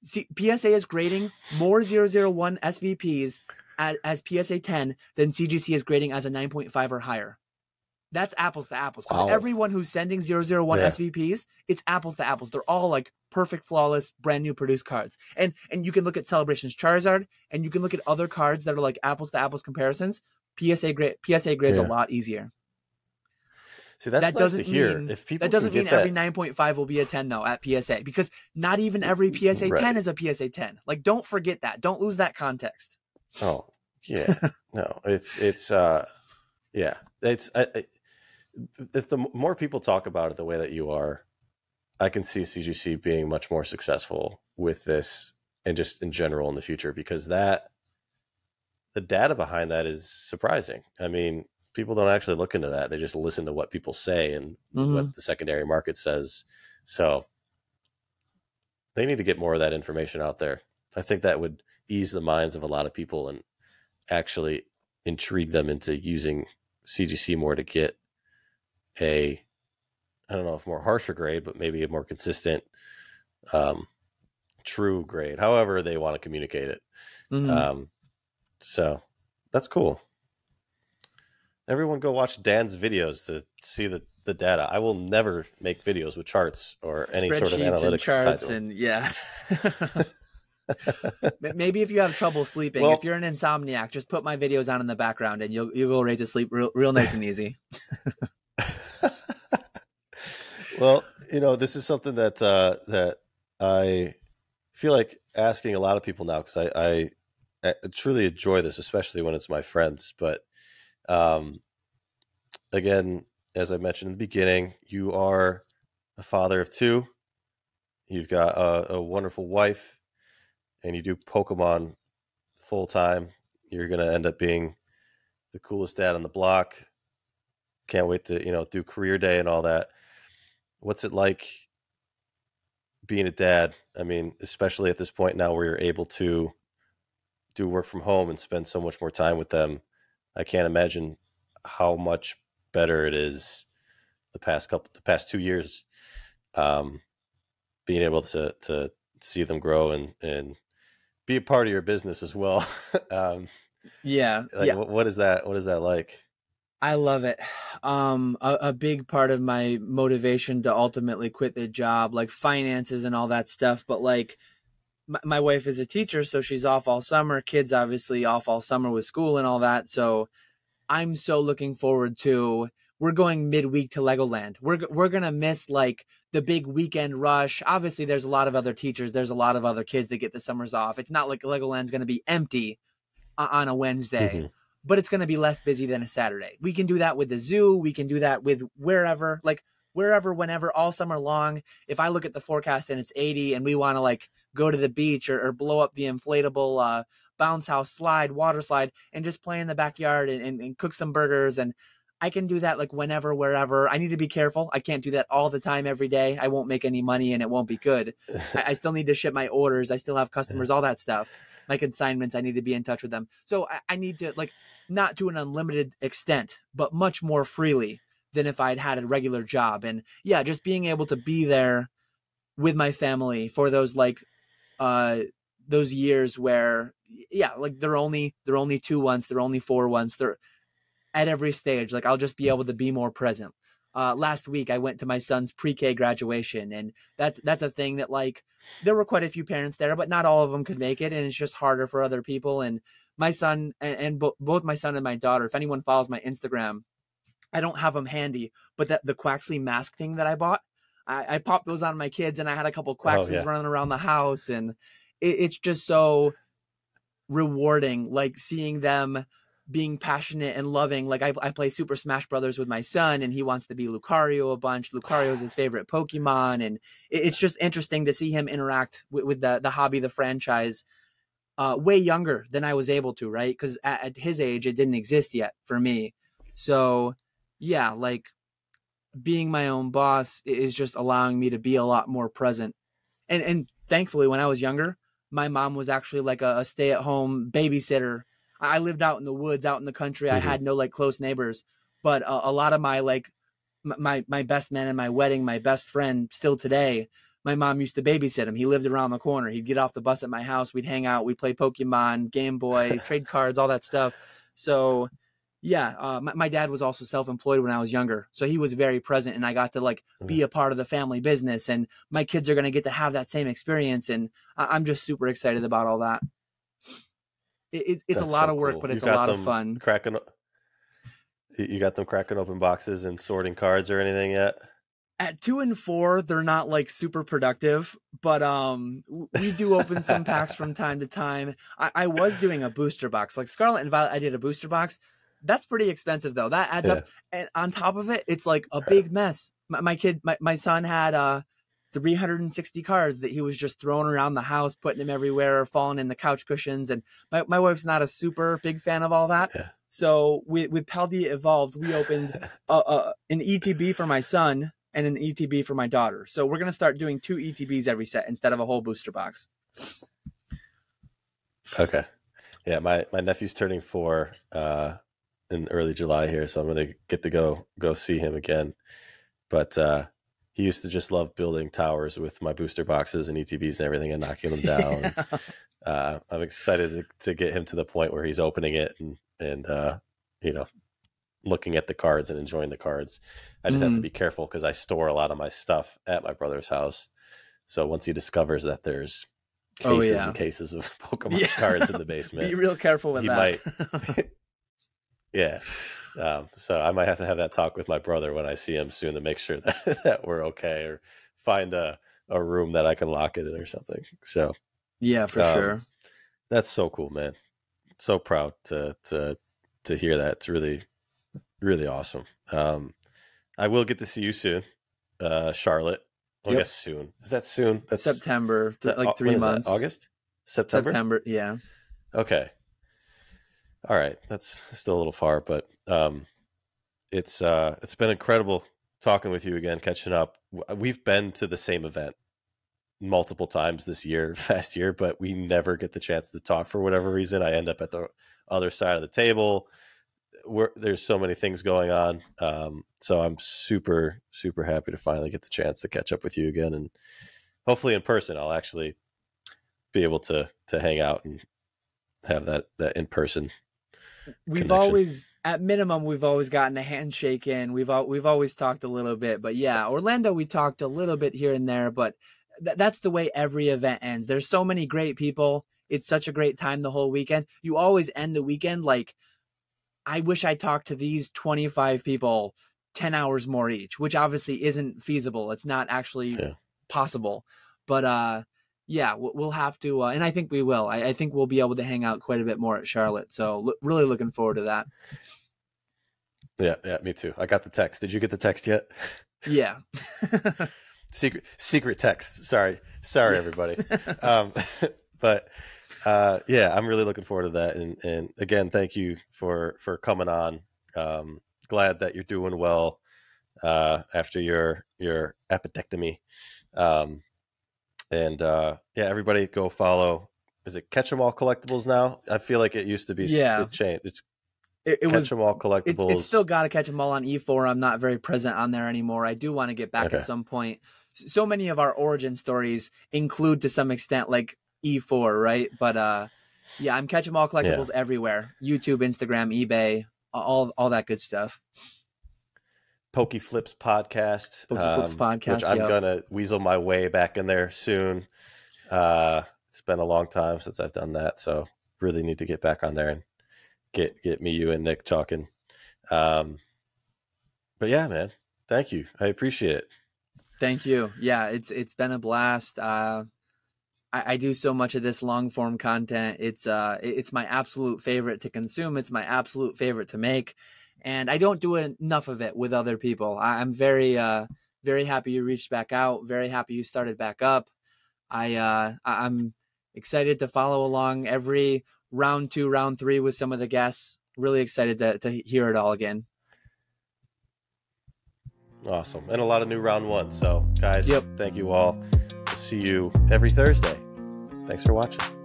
A: PSA is grading more 001 SVPs as PSA 10 than CGC is grading as a 9.5 or higher. That's apples to apples. Because everyone who's sending 001 SVPs, it's apples to apples. They're all like perfect, flawless, brand new produced cards. And you can look at Celebrations Charizard, and you can look at other cards that are like apples to apples comparisons. PSA grades a lot easier.
B: See, that's nice to hear. If people
A: that doesn't mean every 9.5 will be a 10 though at PSA, because not even every PSA 10 is a PSA 10. Like, don't forget that. Don't lose that context.
B: Oh yeah, no, it's if the more people talk about it the way that you are, I can see CGC being much more successful with this and just in general in the future, because the data behind that is surprising. I mean, people don't actually look into that. They just listen to what people say and what the secondary market says. So they need to get more of that information out there. I think that would ease the minds of a lot of people and actually intrigue them into using CGC more to get I don't know if more harsher grade, but maybe a more consistent, true grade, however they want to communicate it. So that's cool. Everyone go watch Dan's videos to see the data. I will never make videos with charts or any sort of analytics
A: and charts and Maybe if you have trouble sleeping, if you're an insomniac, just put my videos on in the background and you'll go right to sleep real nice and easy.
B: Well, this is something that I feel like asking a lot of people now, because I truly enjoy this, especially when it's my friends. But again, as I mentioned in the beginning, you are a father of two. you've got a wonderful wife, and you do Pokemon full time, you're going to end up being the coolest dad on the block. Can't wait to, do career day and all that. What's it like being a dad? I mean, especially at this point now where you're able to do work from home and spend so much more time with them. I can't imagine how much better it is the past 2 years, being able to see them grow and be a part of your business as well.
A: Yeah.
B: What is that like?
A: I love it. A big part of my motivation to ultimately quit the job, like finances and all that stuff. But like my wife is a teacher, so she's off all summer. Kids obviously off all summer with school and all that. So I'm so looking forward to, we're going midweek to Legoland. We're going to miss like the big weekend rush. Obviously there's a lot of other teachers. There's a lot of other kids that get the summers off. It's not like Legoland's going to be empty on a Wednesday, but it's going to be less busy than a Saturday. We can do that with the zoo. We can do that with wherever, whenever, all summer long. If I look at the forecast and it's 80 and we want to like go to the beach or blow up the inflatable bounce house slide, water slide, and just play in the backyard and cook some burgers. And I can do that like whenever, wherever. I need to be careful. I can't do that all the time every day. I won't make any money and it won't be good. I still need to ship my orders. I still have customers, all that stuff. My consignments, I need to be in touch with them. So I need to, like, not to an unlimited extent, but much more freely than if I'd had a regular job. And yeah, just being able to be there with my family for those those years where, yeah, like they're only 2 once, they're only 4 once, they're at every stage. Like I'll just be able to be more present. Last week I went to my son's pre-K graduation, and that's a thing that, like, there were quite a few parents there, but not all of them could make it, and it's just harder for other people. And my son and both my son and my daughter, if anyone follows my Instagram, I don't have them handy, but the Quaxley mask thing that I bought, I popped those on my kids, and I had a couple Quaxleys running around the house, and it's just so rewarding, like seeing them being passionate and loving. Like I play Super Smash Brothers with my son, and he wants to be Lucario a bunch. Lucario is his favorite Pokemon, and it's just interesting to see him interact with the hobby, the franchise, way younger than I was able to, right? Because at his age, it didn't exist yet for me. So yeah, like being my own boss is just allowing me to be a lot more present. And thankfully, when I was younger, my mom was actually like a stay-at-home babysitter. I lived out in the woods, out in the country. I had no like close neighbors, but a lot of my like my best man in my wedding, my best friend still today, my mom used to babysit him. He lived around the corner. He'd get off the bus at my house. We'd hang out. We'd play Pokemon, Game Boy, trade cards, all that stuff. So yeah, my dad was also self-employed when I was younger, so he was very present, and I got to like be a part of the family business, and my kids are going to get to have that same experience, and I'm just super excited about all that. It's a lot of work, but it's a lot of fun.
B: You got them cracking open boxes and sorting cards or anything yet?
A: At 2 and 4, they're not like super productive, but we do open some packs from time to time. I was doing a booster box, like Scarlet and Violet. I did a booster box. That's pretty expensive though. That adds up, and on top of it, it's like a big mess. My son had 360 cards that he was just throwing around the house, putting them everywhere, falling in the couch cushions. And my wife's not a super big fan of all that. Yeah. So with Paldea Evolved, we opened an ETB for my son and an ETB for my daughter. So we're going to start doing 2 ETBs every set instead of a whole booster box.
B: Okay. Yeah. My nephew's turning 4 in early July here. So I'm going to get to go see him again. But he used to just love building towers with my booster boxes and ETBs and everything and knocking them down. Yeah. I'm excited to get him to the point where he's opening it and looking at the cards and enjoying the cards. I just have to be careful because I store a lot of my stuff at my brother's house. So once he discovers that there's cases and cases of Pokemon cards in the basement,
A: be real careful with that.
B: Might. Yeah. So I might have to have that talk with my brother when I see him soon to make sure that we're okay, or find a room that I can lock it in or something. So
A: yeah, for sure.
B: That's so cool, man. So proud to hear that. It's really, really awesome. I will get to see you soon, Charlotte. I guess soon. Is that soon? That's
A: September, like 3 months.
B: August? September?
A: Yeah.
B: Okay. All right. That's still a little far, but it's been incredible talking with you again, catching up. We've been to the same event multiple times this year, past year, but we never get the chance to talk for whatever reason. I end up at the other side of the table. There's so many things going on. So I'm super, super happy to finally get the chance to catch up with you again. And hopefully in person, I'll actually be able to hang out and have that in-person
A: We've always, at minimum, we've always gotten a handshake in. We've always talked a little bit, but yeah, Orlando, we talked a little bit here and there, but that's the way every event ends. There's so many great people. It's such a great time the whole weekend. You always end the weekend like, I wish I talked to these 25 people 10 hours more each, which obviously isn't feasible. It's not actually possible, but yeah, we'll have to, and I think we will. I think we'll be able to hang out quite a bit more at Charlotte. So really looking forward to that.
B: Yeah, me too. I got the text. Did you get the text yet?
A: Yeah.
B: Secret text. Sorry, everybody. But yeah, I'm really looking forward to that. And again, thank you for coming on. Glad that you're doing well after your appendectomy. And yeah, everybody go follow. Is it Catch 'em All Collectibles now? I feel like it used to be.
A: Yeah.
B: It changed.
A: It
B: Catch
A: was
B: 'em All Collectibles.
A: It's still got to Catch 'em All on E4. I'm not very present on there anymore. I do want to get back at some point. So many of our origin stories include to some extent like E4, right? But yeah, I'm Catch 'em All Collectibles everywhere. YouTube, Instagram, eBay, all that good stuff.
B: PokeFlips podcast.
A: PokeFlips podcast,
B: which I'm gonna weasel my way back in there soon. It's been a long time since I've done that, so really need to get back on there and get me, you, and Nick talking. But yeah, man, thank you. I appreciate it.
A: Thank you. Yeah, it's been a blast. I do so much of this long form content. It's my absolute favorite to consume. It's my absolute favorite to make. And I don't do enough of it with other people. I'm very, very happy you reached back out. Very happy you started back up. I'm excited to follow along every round 2, round 3 with some of the guests. Really excited to hear it all again.
B: Awesome. And a lot of new round 1. So guys, thank you all. We'll see you every Thursday. Thanks for watching.